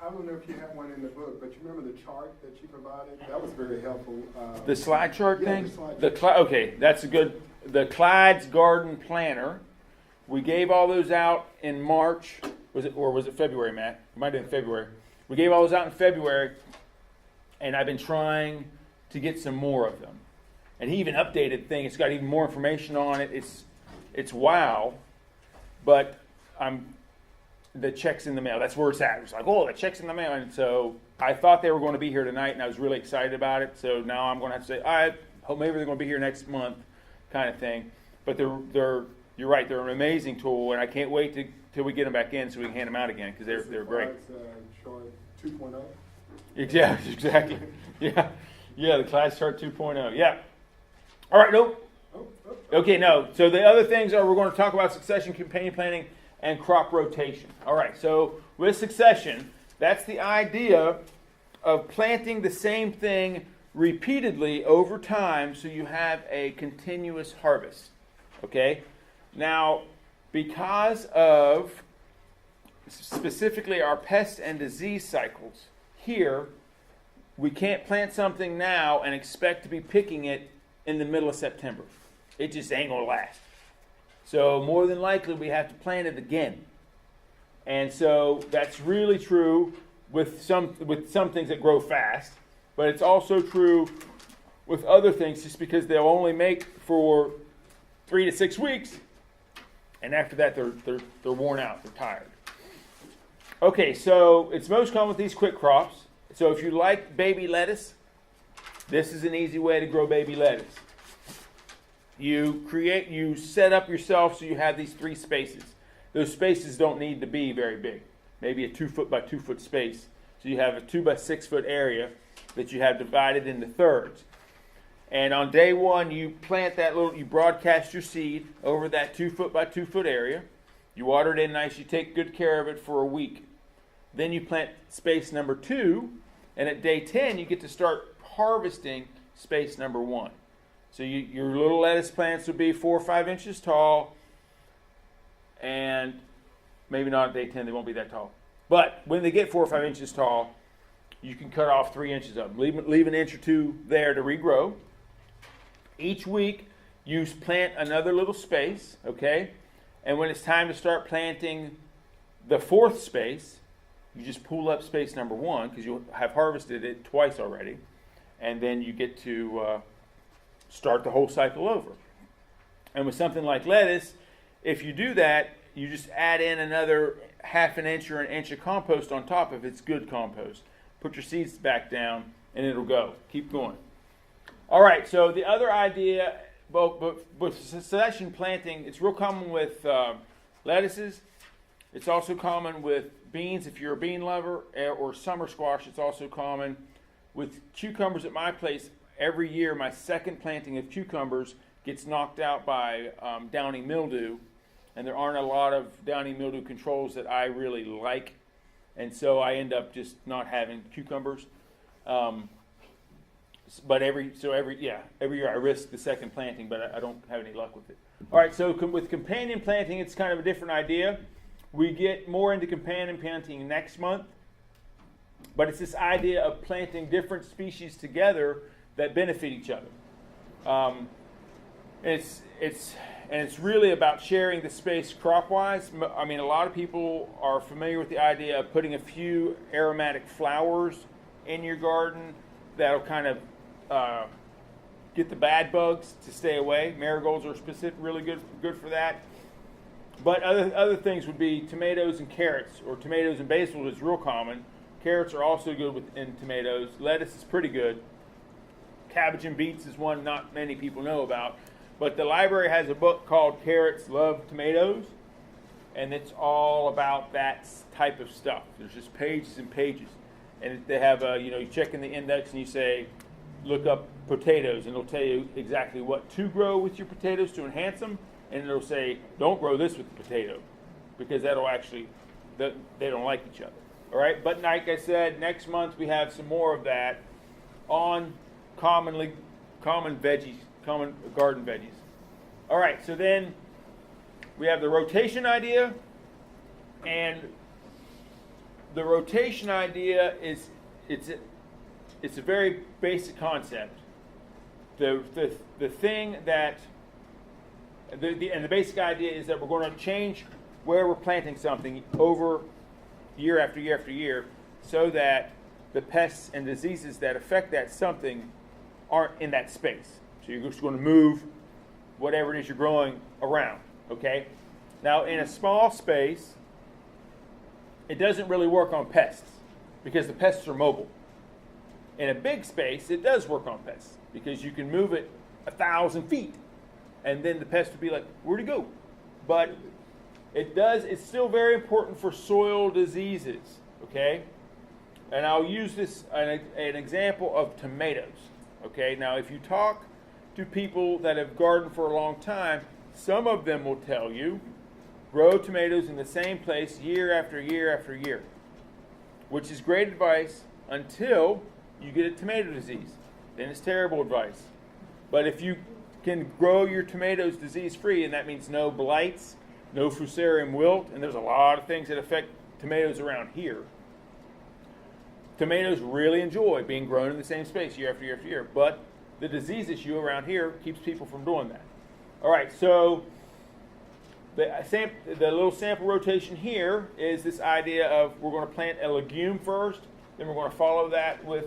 I don't know if you have one in the book, but you remember the chart that you provided? That was very helpful. The slide chart yeah, thing? The slide chart. Okay, that's a good... The Clyde's Garden Planner. We gave all those out in March. Was it February, Matt? It might have been February. We gave all those out in February, and I've been trying to get some more of them. And he even updated the thing. It's got even more information on it. It's wow. But the check's in the mail. That's where it's at. It's like, oh, the check's in the mail. And so I thought they were going to be here tonight, and I was really excited about it. So now I'm going to have to say, I hope maybe they're going to be here next month, kind of thing. But you're right. They're an amazing tool, and I can't wait till we get them back in so we can hand them out again because they're great. Chart 2.0. Yeah, exactly. Yeah, the Class Chart 2.0. Yeah. All right. Nope. Okay. No. So the other things are we're going to talk about succession, companion planting, and crop rotation. All right. So with succession, that's the idea of planting the same thing repeatedly over time so you have a continuous harvest. Okay. Now, because of specifically our pest and disease cycles, here, we can't plant something now and expect to be picking it in the middle of September. It just ain't going to last. So more than likely, we have to plant it again. And so that's really true with some things that grow fast, but it's also true with other things just because they'll only make for 3 to 6 weeks. And after that, they're worn out. They're tired. Okay, so it's most common with these quick crops. So if you like baby lettuce, this is an easy way to grow baby lettuce. You set up yourself so you have these 3 spaces. Those spaces don't need to be very big. Maybe a 2 foot by 2 foot space. So you have a 2 by 6 foot area that you have divided into thirds. And on day one, you plant you broadcast your seed over that 2 foot by 2 foot area. You water it in nice. You take good care of it for a week. Then you plant space number 2, and at day 10, you get to start harvesting space number 1. So your little lettuce plants will be 4 or 5 inches tall, and maybe not at day 10, they won't be that tall. But when they get 4 or 5 inches tall, you can cut off 3 inches of them. Leave an inch or 2 there to regrow. Each week, you plant another little space, okay? And when it's time to start planting the 4th space, you just pull up space number 1 because you'll have harvested it twice already. And then you get to start the whole cycle over. And with something like lettuce, if you do that, you just add in another half an inch or an inch of compost on top if it's good compost. Put your seeds back down and it'll go. Keep going. All right, so the other idea, with succession planting, it's real common with lettuces. It's also common with beans if you're a bean lover, or summer squash. It's also common with cucumbers at my place. Every year, my second planting of cucumbers gets knocked out by downy mildew, and there aren't a lot of downy mildew controls that I really like, and so I end up just not having cucumbers. But every year I risk the second planting, but I don't have any luck with it. All right, so with companion planting, it's kind of a different idea. We get more into companion planting next month, but it's this idea of planting different species together that benefit each other. It's really about sharing the space crop-wise. I mean, a lot of people are familiar with the idea of putting a few aromatic flowers in your garden that'll kind of get the bad bugs to stay away. Marigolds are really good for that. But other things would be tomatoes and carrots, or tomatoes and basil is real common. Carrots are also good in tomatoes. Lettuce is pretty good. Cabbage and beets is one not many people know about. But the library has a book called Carrots Love Tomatoes, and it's all about that type of stuff. There's just pages and pages. And they have, you check in the index and you say, look up potatoes, and it'll tell you exactly what to grow with your potatoes to enhance them. And it'll say, don't grow this with the potato, because that'll actually, they don't like each other. All right, but like I said, next month we have some more of that on common veggies, common garden veggies. All right, so then we have the rotation idea, and the rotation idea is it's a very basic concept. The thing that the basic idea is that we're going to change where we're planting something over year after year after year, so that the pests and diseases that affect that something aren't in that space. So you're just going to move whatever it is you're growing around, okay? Now, in a small space, it doesn't really work on pests because the pests are mobile. In a big space, it does work on pests because you can move it 1,000 feet, and then the pest would be like, where'd it go? But it's still very important for soil diseases, okay? And I'll use an example of tomatoes, okay? Now, if you talk to people that have gardened for a long time, some of them will tell you, grow tomatoes in the same place year after year after year, which is great advice until you get a tomato disease. Then it's terrible advice. But if you can grow your tomatoes disease-free, and that means no blights, no fusarium wilt, and there's a lot of things that affect tomatoes around here. Tomatoes really enjoy being grown in the same space year after year after year, but the disease issue around here keeps people from doing that. All right, so the little sample rotation here is this idea of we're going to plant a legume first, then we're going to follow that with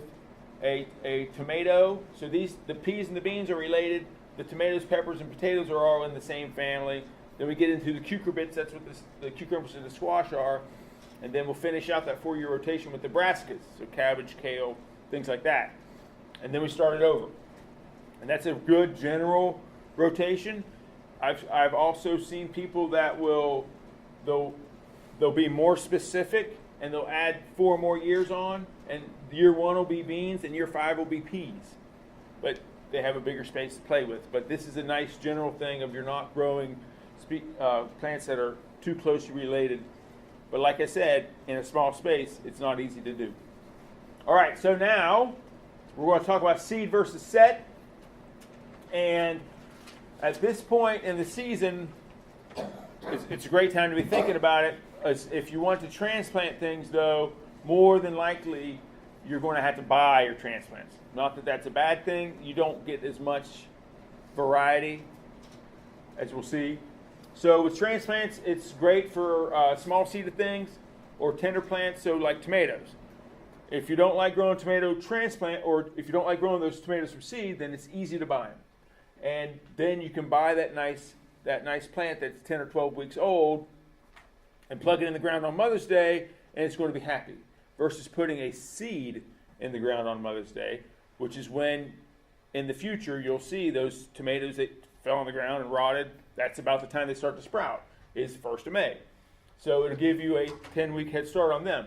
a tomato. So the peas and the beans are related. The tomatoes, peppers, and potatoes are all in the same family. Then we get into the cucurbits. That's what the cucumbers and the squash are. And then we'll finish out that 4-year rotation with the brassicas, so cabbage, kale, things like that. And then we start it over. And that's a good general rotation. I've also seen people that they'll be more specific, and they'll add 4 more years on, and year 1 will be beans and year 5 will be peas. But they have a bigger space to play with. But this is a nice general thing of you're not growing plants that are too closely related. But like I said, in a small space, it's not easy to do. All right, so now we're going to talk about seed versus set. And at this point in the season, it's a great time to be thinking about it. If you want to transplant things, though, more than likely you're going to have to buy your transplants. Not that that's a bad thing. You don't get as much variety as we'll see. So with transplants, it's great for small seeded things or tender plants, so like tomatoes. If you don't like growing tomato transplant, or if you don't like growing those tomatoes from seed, then it's easy to buy them. And then you can buy that nice plant that's 10 or 12 weeks old and plug it in the ground on Mother's Day, and it's going to be happy. Versus putting a seed in the ground on Mother's Day, which is when in the future you'll see those tomatoes that fell on the ground and rotted. That's about the time they start to sprout, is 1st of May. So it'll give you a 10-week head start on them.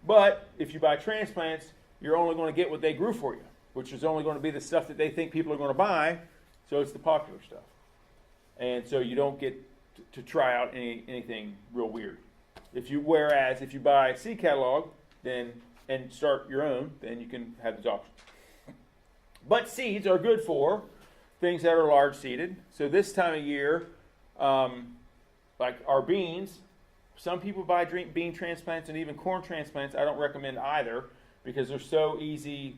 But if you buy transplants, you're only going to get what they grew for you, which is only going to be the stuff that they think people are going to buy. So it's the popular stuff. And so you don't get to try out anything real weird. Whereas if you buy a seed catalog and start your own, then you can have these options. But seeds are good for things that are large seeded. So this time of year, like our beans, some people buy bean transplants and even corn transplants. I don't recommend either because they're so easy.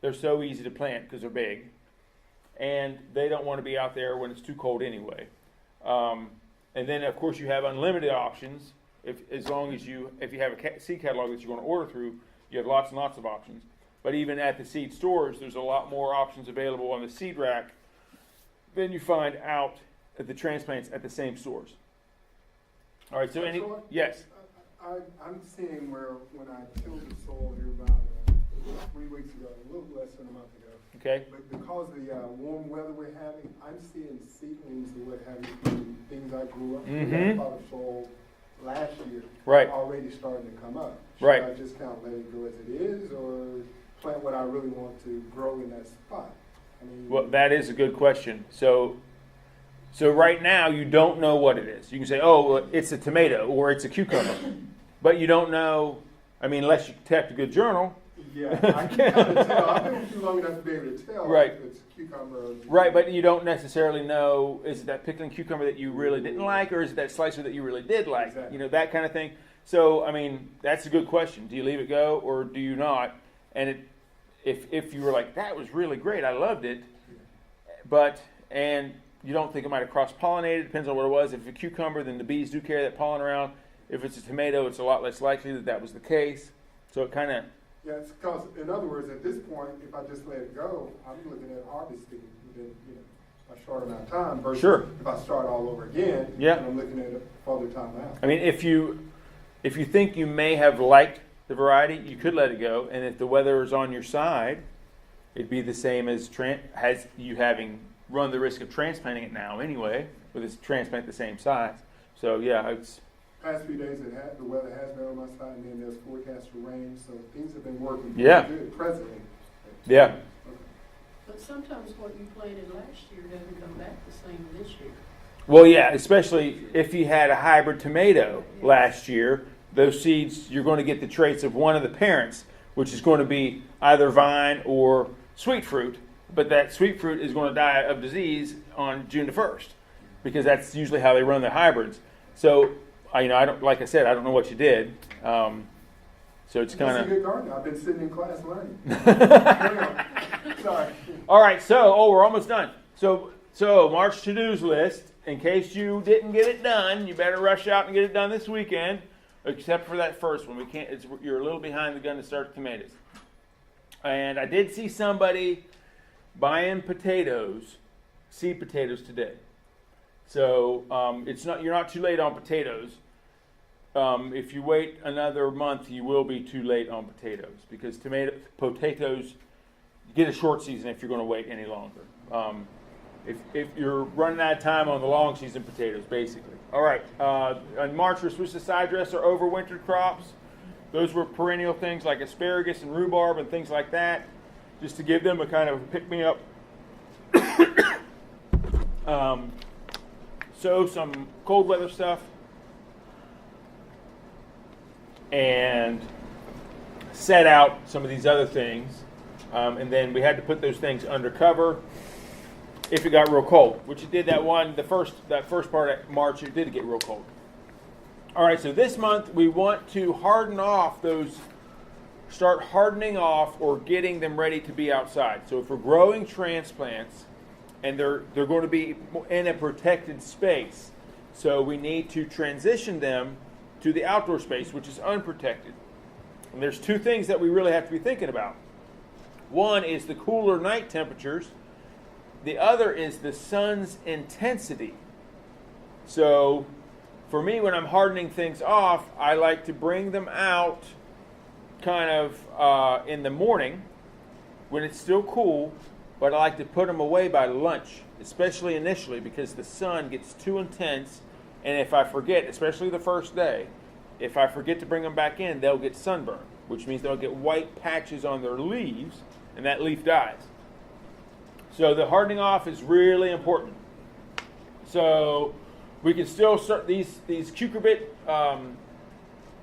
They're so easy to plant because they're big, and they don't want to be out there when it's too cold anyway. And then of course you have unlimited options. If you have a seed catalog that you're going to order through, you have lots and lots of options. But even at the seed stores, there's a lot more options available on the seed rack than you find out at the transplants at the same stores. All right, so yes? I'm seeing where when I tilled the soil here about 3 weeks ago, a little less than a month ago. Okay. But because of the warm weather we're having, I'm seeing seedlings and what have you, things I grew up with that pot of soil last year, already starting to come up. Should I just kind of let it go as it is, or plant what I really want to grow in that spot? Well, that is a good question. So right now you don't know what it is. You can say, oh, well, it's a tomato or it's a cucumber, but you don't know. I mean, unless you kept a good journal. Yeah, I can kind of tell. I've been too long enough to be able to tell if it's cucumber. Right, but you don't necessarily know, is it that pickling cucumber that you really didn't like, or is it that slicer that you really did like? Exactly. You know, that kind of thing. So, I mean, that's a good question. Do you leave it go or do you not? And if you were like, that was really great, I loved it, and you don't think it might have cross-pollinated, depends on what it was. If it's a cucumber, then the bees do carry that pollen around. If it's a tomato, it's a lot less likely that was the case. So it kind of... Yeah, it's because, in other words, at this point, if I just let it go, I'm looking at harvesting within a short amount of time versus if I start all over again, and I'm looking at a further time out. I mean, if you think you may have liked the variety, you could let it go, and if the weather is on your side, it'd be the same as you having run the risk of transplanting it now anyway, with this transplant the same size. So yeah, it's... Past few days, the weather has been on my side, and then there's forecast for rain, so things have been working good presently. Yeah. Okay. But sometimes what you planted last year doesn't come back the same this year. Well, yeah, especially if you had a hybrid tomato last year, those seeds, you're going to get the traits of one of the parents, which is going to be either vine or sweet fruit, but that sweet fruit is going to die of disease on June the 1st, because that's usually how they run their hybrids. So... I don't. Like I said, I don't know what you did. So it's kind of. That's a good gardener. I've been sitting in class learning. Sorry. All right. So, we're almost done. So March to-dos list. In case you didn't get it done, you better rush out and get it done this weekend. Except for that first one, we can't. You're a little behind the gun to start tomatoes. And I did see somebody buying seed potatoes today. So you're not too late on potatoes. If you wait another month, you will be too late on potatoes because potatoes get a short season if you're going to wait any longer. If you're running out of time on the long season potatoes, basically. All right. In March, we're supposed to side dress our overwintered crops. Those were perennial things like asparagus and rhubarb and things like that, just to give them a kind of pick-me-up Sow some cold weather stuff. And set out some of these other things. And then we had to put those things under cover if it got real cold, which it did that first part of March, it did get real cold. All right, so this month we want to start hardening off or getting them ready to be outside. So if we're growing transplants and they're going to be in a protected space, so we need to transition them to the outdoor space, which is unprotected. And there's two things that we really have to be thinking about. One is the cooler night temperatures. The other is the sun's intensity. So for me, when I'm hardening things off, I like to bring them out kind of in the morning when it's still cool, but I like to put them away by lunch, especially initially, because the sun gets too intense. And if I forget, especially the first day, if I forget to bring them back in, they'll get sunburned, which means they'll get white patches on their leaves, and that leaf dies. So the hardening off is really important. So we can still start these cucurbit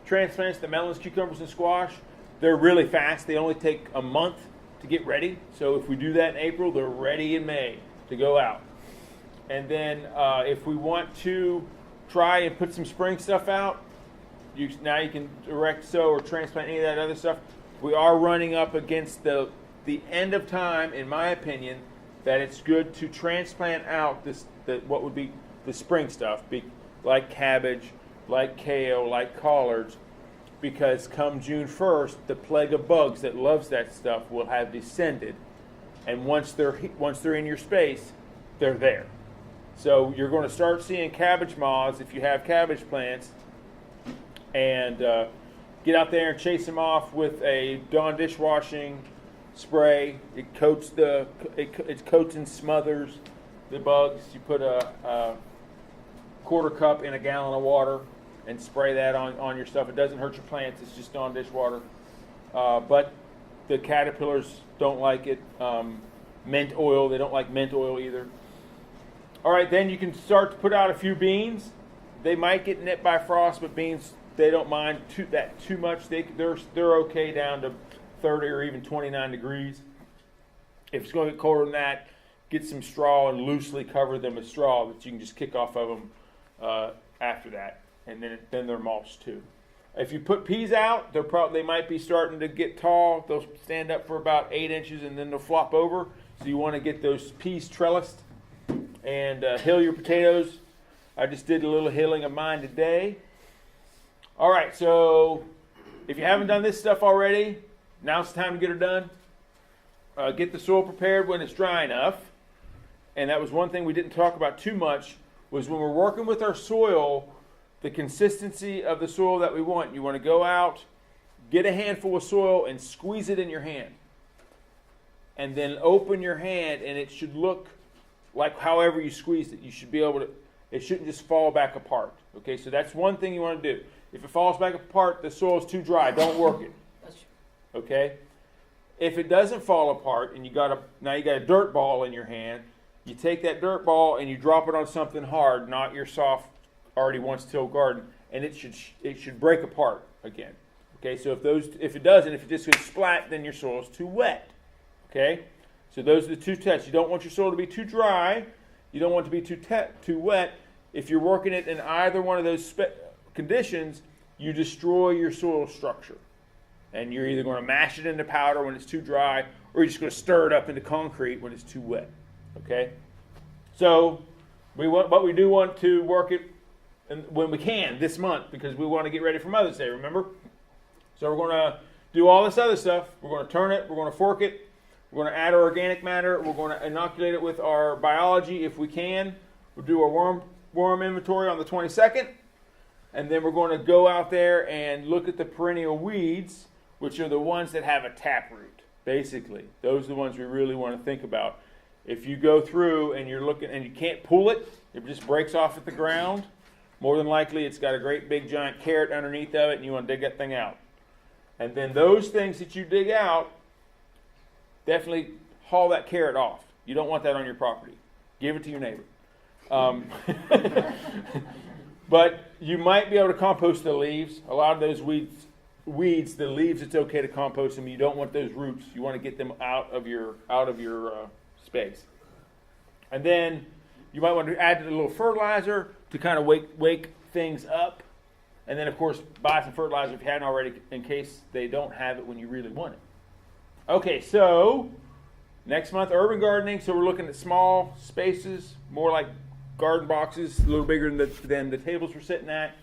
transplants, the melons, cucumbers, and squash. They're really fast. They only take a month to get ready. So if we do that in April, they're ready in May to go out. And then if we want to try and put some spring stuff out, now you can direct sow or transplant any of that other stuff. We are running up against the end of time, in my opinion, that it's good to transplant out what would be the spring stuff, like cabbage, like kale, like collards, because come June 1st, the plague of bugs that loves that stuff will have descended, and once they're in your space, they're there. So you're going to start seeing cabbage moths if you have cabbage plants, and get out there and chase them off with a Dawn dishwashing spray. It coats and smothers the bugs. You put a quarter cup in a gallon of water and spray that on your stuff. It doesn't hurt your plants. It's just Dawn dishwater. But the caterpillars don't like it. Mint oil, they don't like mint oil either. All right, then you can start to put out a few beans. They might get nipped by frost, but beans, they don't mind too much. They're okay down to 30 or even 29 degrees. If it's going to get colder than that, get some straw and loosely cover them with straw that you can just kick off of them after that, and then they're mulched too. If you put peas out, they might be starting to get tall. They'll stand up for about 8 inches, and then they'll flop over. So you want to get those peas trellised and hill your potatoes. I just did a little hilling of mine today. All right, so if you haven't done this stuff already, now's the time to get it done. Get the soil prepared when it's dry enough. And that was one thing we didn't talk about too much, was when we're working with our soil, the consistency of the soil that we want. You want to go out, get a handful of soil, and squeeze it in your hand. And then open your hand, and it should look like however you squeezed it. You should be able to, it shouldn't just fall back apart. Okay, so that's one thing you want to do. If it falls back apart, the soil is too dry. Don't work it. Okay? If it doesn't fall apart and now you got a dirt ball in your hand, you take that dirt ball and you drop it on something hard, not your soft, already once tilled garden, and it should break apart again. Okay, so if it doesn't, if it just goes splat, then your soil is too wet. Okay, so those are the two tests. You don't want your soil to be too dry. You don't want it to be too wet. If you're working it in either one of those conditions, you destroy your soil structure. And you're either going to mash it into powder when it's too dry, or you're just going to stir it up into concrete when it's too wet. Okay? So but we do want to work it when we can this month, because we want to get ready for Mother's Day, remember? So we're going to do all this other stuff. We're going to turn it. We're going to fork it. We're going to add our organic matter. We're going to inoculate it with our biology if we can. We'll do our worm inventory on the 22nd. And then we're going to go out there and look at the perennial weeds, which are the ones that have a taproot, basically. Those are the ones we really want to think about. If you go through and you're looking and you can't pull it, it just breaks off at the ground, more than likely it's got a great big giant carrot underneath of it, and you want to dig that thing out. And then those things that you dig out, definitely haul that carrot off. You don't want that on your property. Give it to your neighbor. But you might be able to compost the leaves. A lot of those weeds, the leaves, it's okay to compost them. You don't want those roots. You want to get them out of your space. And then you might want to add a little fertilizer to kind of wake things up. And then, of course, buy some fertilizer if you hadn't already, in case they don't have it when you really want it. Okay, so next month, urban gardening. So we're looking at small spaces, more like garden boxes, a little bigger than the tables we're sitting at.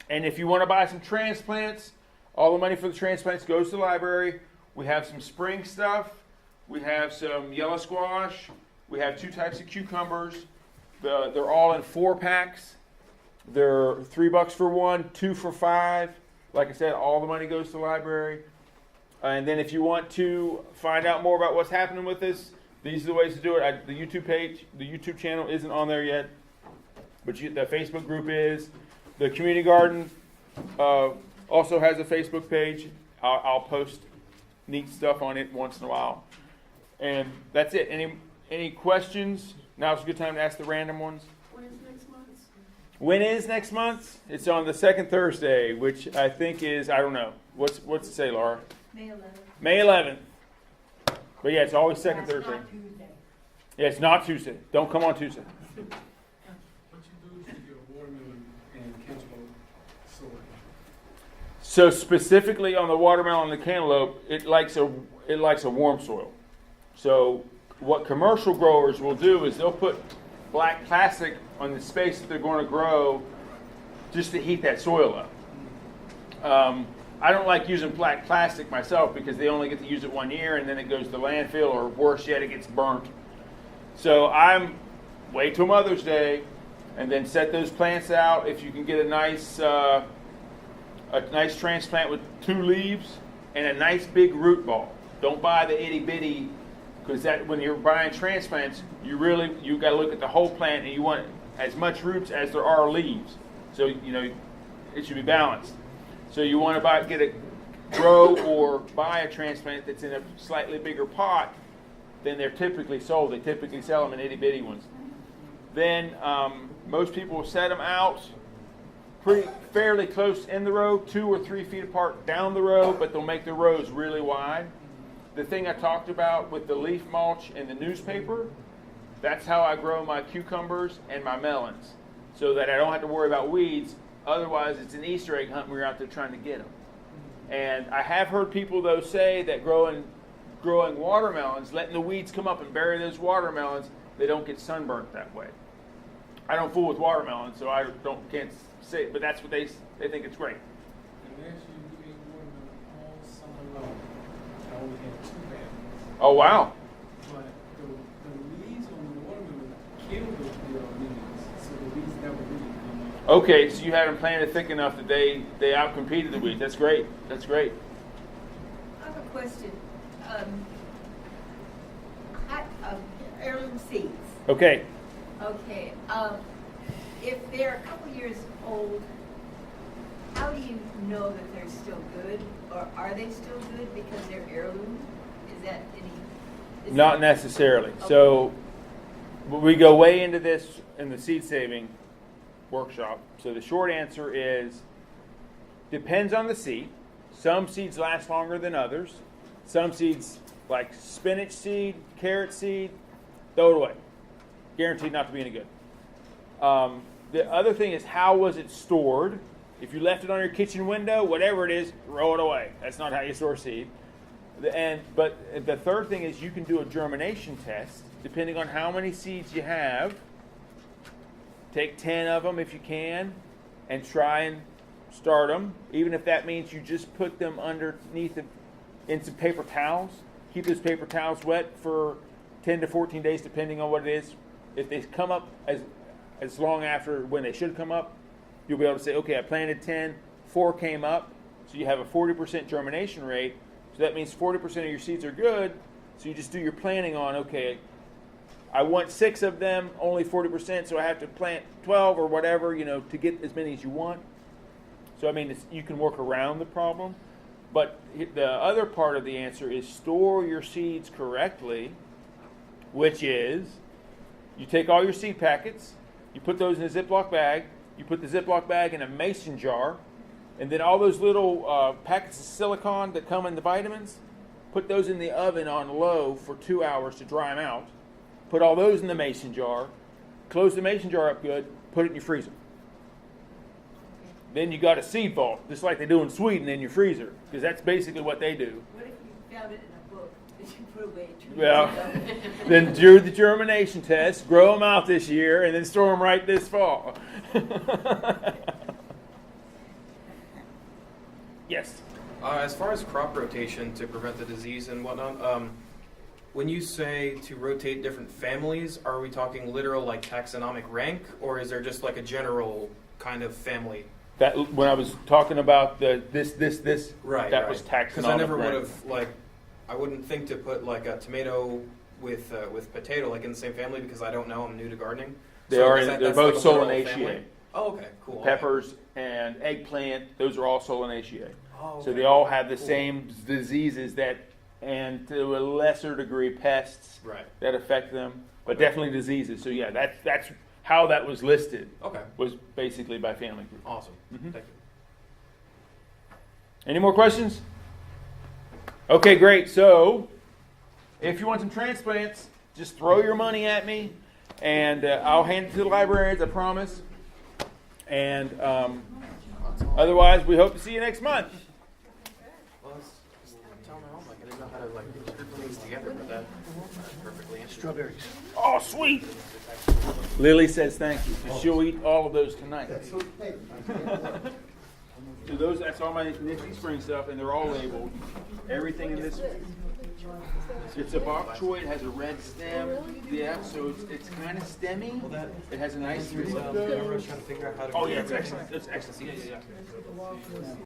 And if you want to buy some transplants, all the money for the transplants goes to the library. We have some spring stuff. We have some yellow squash. We have 2 types of cucumbers. They're all in 4-packs. They're $3 for 1, 2 for 5. Like I said, all the money goes to the library. And then if you want to find out more about what's happening with this, these are the ways to do it. The YouTube page, the YouTube channel isn't on there yet, but the Facebook group is. The community garden also has a Facebook page. I'll post neat stuff on it once in a while. And that's it. Any questions? Now's a good time to ask the random ones. When is next month? When is next month? It's on the second Thursday, which I think is, I don't know. What's it say, Laura? May 11th. May 11th. But yeah, it's always second Thursday. Not Tuesday. Yeah, it's not Tuesday. Don't come on Tuesday. What you do is you get a watermelon and cantaloupe soil. So specifically on the watermelon and the cantaloupe, it likes a warm soil. So what commercial growers will do is they'll put black plastic on the space that they're going to grow just to heat that soil up. I don't like using black plastic myself because they only get to use it 1 year and then it goes to landfill, or worse yet, it gets burnt. So I'm wait till Mother's Day and then set those plants out. If you can get a nice transplant with 2 leaves and a nice big root ball. Don't buy the itty bitty, because that when you're buying transplants, you got to look at the whole plant and you want as much roots as there are leaves. So it should be balanced. So you want to grow or buy a transplant that's in a slightly bigger pot than they're typically sold. They typically sell them in itty bitty ones. Then most people will set them out fairly close in the row, 2 or 3 feet apart down the row, but they'll make the rows really wide. The thing I talked about with the leaf mulch and the newspaper, that's how I grow my cucumbers and my melons, so that I don't have to worry about weeds. Otherwise, it's an Easter egg hunt when you're out there trying to get them. And I have heard people, though, say that growing watermelons, letting the weeds come up and bury those watermelons, they don't get sunburnt that way. I don't fool with watermelons, so I can't say it, but that's what they think it's great. And last year we ate watermelon all summer long. I only had 2 bags. Oh, wow. But the leaves on the watermelon killed the leaves, so the weeds never really come up. Okay, so you had them planted thick enough that they outcompeted the weeds. That's great. That's great. I have a question. Heirloom seeds. Okay. Okay. If they're a couple years old, how do you know that they're still good, or are they still good because they're heirloom? Is that any? Not necessarily. Okay. So we go way into this in the seed saving workshop. So the short answer is depends on the seed. Some seeds last longer than others. Some seeds, like spinach seed, carrot seed, throw it away. Guaranteed not to be any good. The other thing is, how was it stored? If you left it on your kitchen window, whatever it is, throw it away. That's not how you store seed. But the third thing is you can do a germination test depending on how many seeds you have. Take 10 of them if you can and try and start them, even if that means you just put them underneath in some paper towels. Keep those paper towels wet for 10 to 14 days depending on what it is. If they come up as long after when they should come up, you'll be able to say, okay, I planted 10, 4 came up, so you have a 40% germination rate. So that means 40% of your seeds are good, so you just do your planning on, okay, I want 6 of them, only 40%, so I have to plant 12 or whatever, to get as many as you want. So, I mean, you can work around the problem. But the other part of the answer is store your seeds correctly which is you take all your seed packets, you put those in a Ziploc bag, you put the Ziploc bag in a mason jar, and then all those little packets of silicone that come in the vitamins, put those in the oven on low for 2 hours to dry them out. Put all those in the mason jar, close the mason jar up good, put it in your freezer. Then you got a seed vault, just like they do in Sweden, in your freezer, because that's basically what they do. What if you found it in a book that you put away 2 years Well, ago? then do the germination test, grow them out this year, and then store them right this fall. Yes? As far as crop rotation to prevent the disease and whatnot, when you say to rotate different families, are we talking literal like taxonomic rank, or is there just like a general kind of family? That when I was talking about the this, Right, that right. was taxonomic. Because I never rank. would have I wouldn't think to put like a tomato with potato like in the same family because I don't know. I'm new to gardening. They're both like a literal Solanaceae. family? Oh, okay, cool. Peppers and eggplant, those are all Solanaceae. Oh, okay. So they all have the Cool. same diseases and to a lesser degree pests Right. that affect them, but Okay. definitely diseases. So yeah, that's how that was listed. Okay. Was basically by family group. Awesome. Mhm. Thank you. Any more questions? Okay, great. So if you want some transplants, just throw your money at me, and I'll hand it to the librarians, I promise. And otherwise, we hope to see you next month. Well, just tell them like I didn't know how to like group things together, but that's perfectly interesting. Strawberries. Oh, sweet. Lily says thank you. 'Cause she'll eat all of those tonight. That's okay. So that's all my nifty spring stuff, and they're all labeled. Everything in this. It's a bok choy. It has a red stem. Yeah, so it's kind of stemmy. It has a nice root. I was trying to figure out how to. Oh yeah, it's excellent. It's excellent. Yeah, yeah, yeah.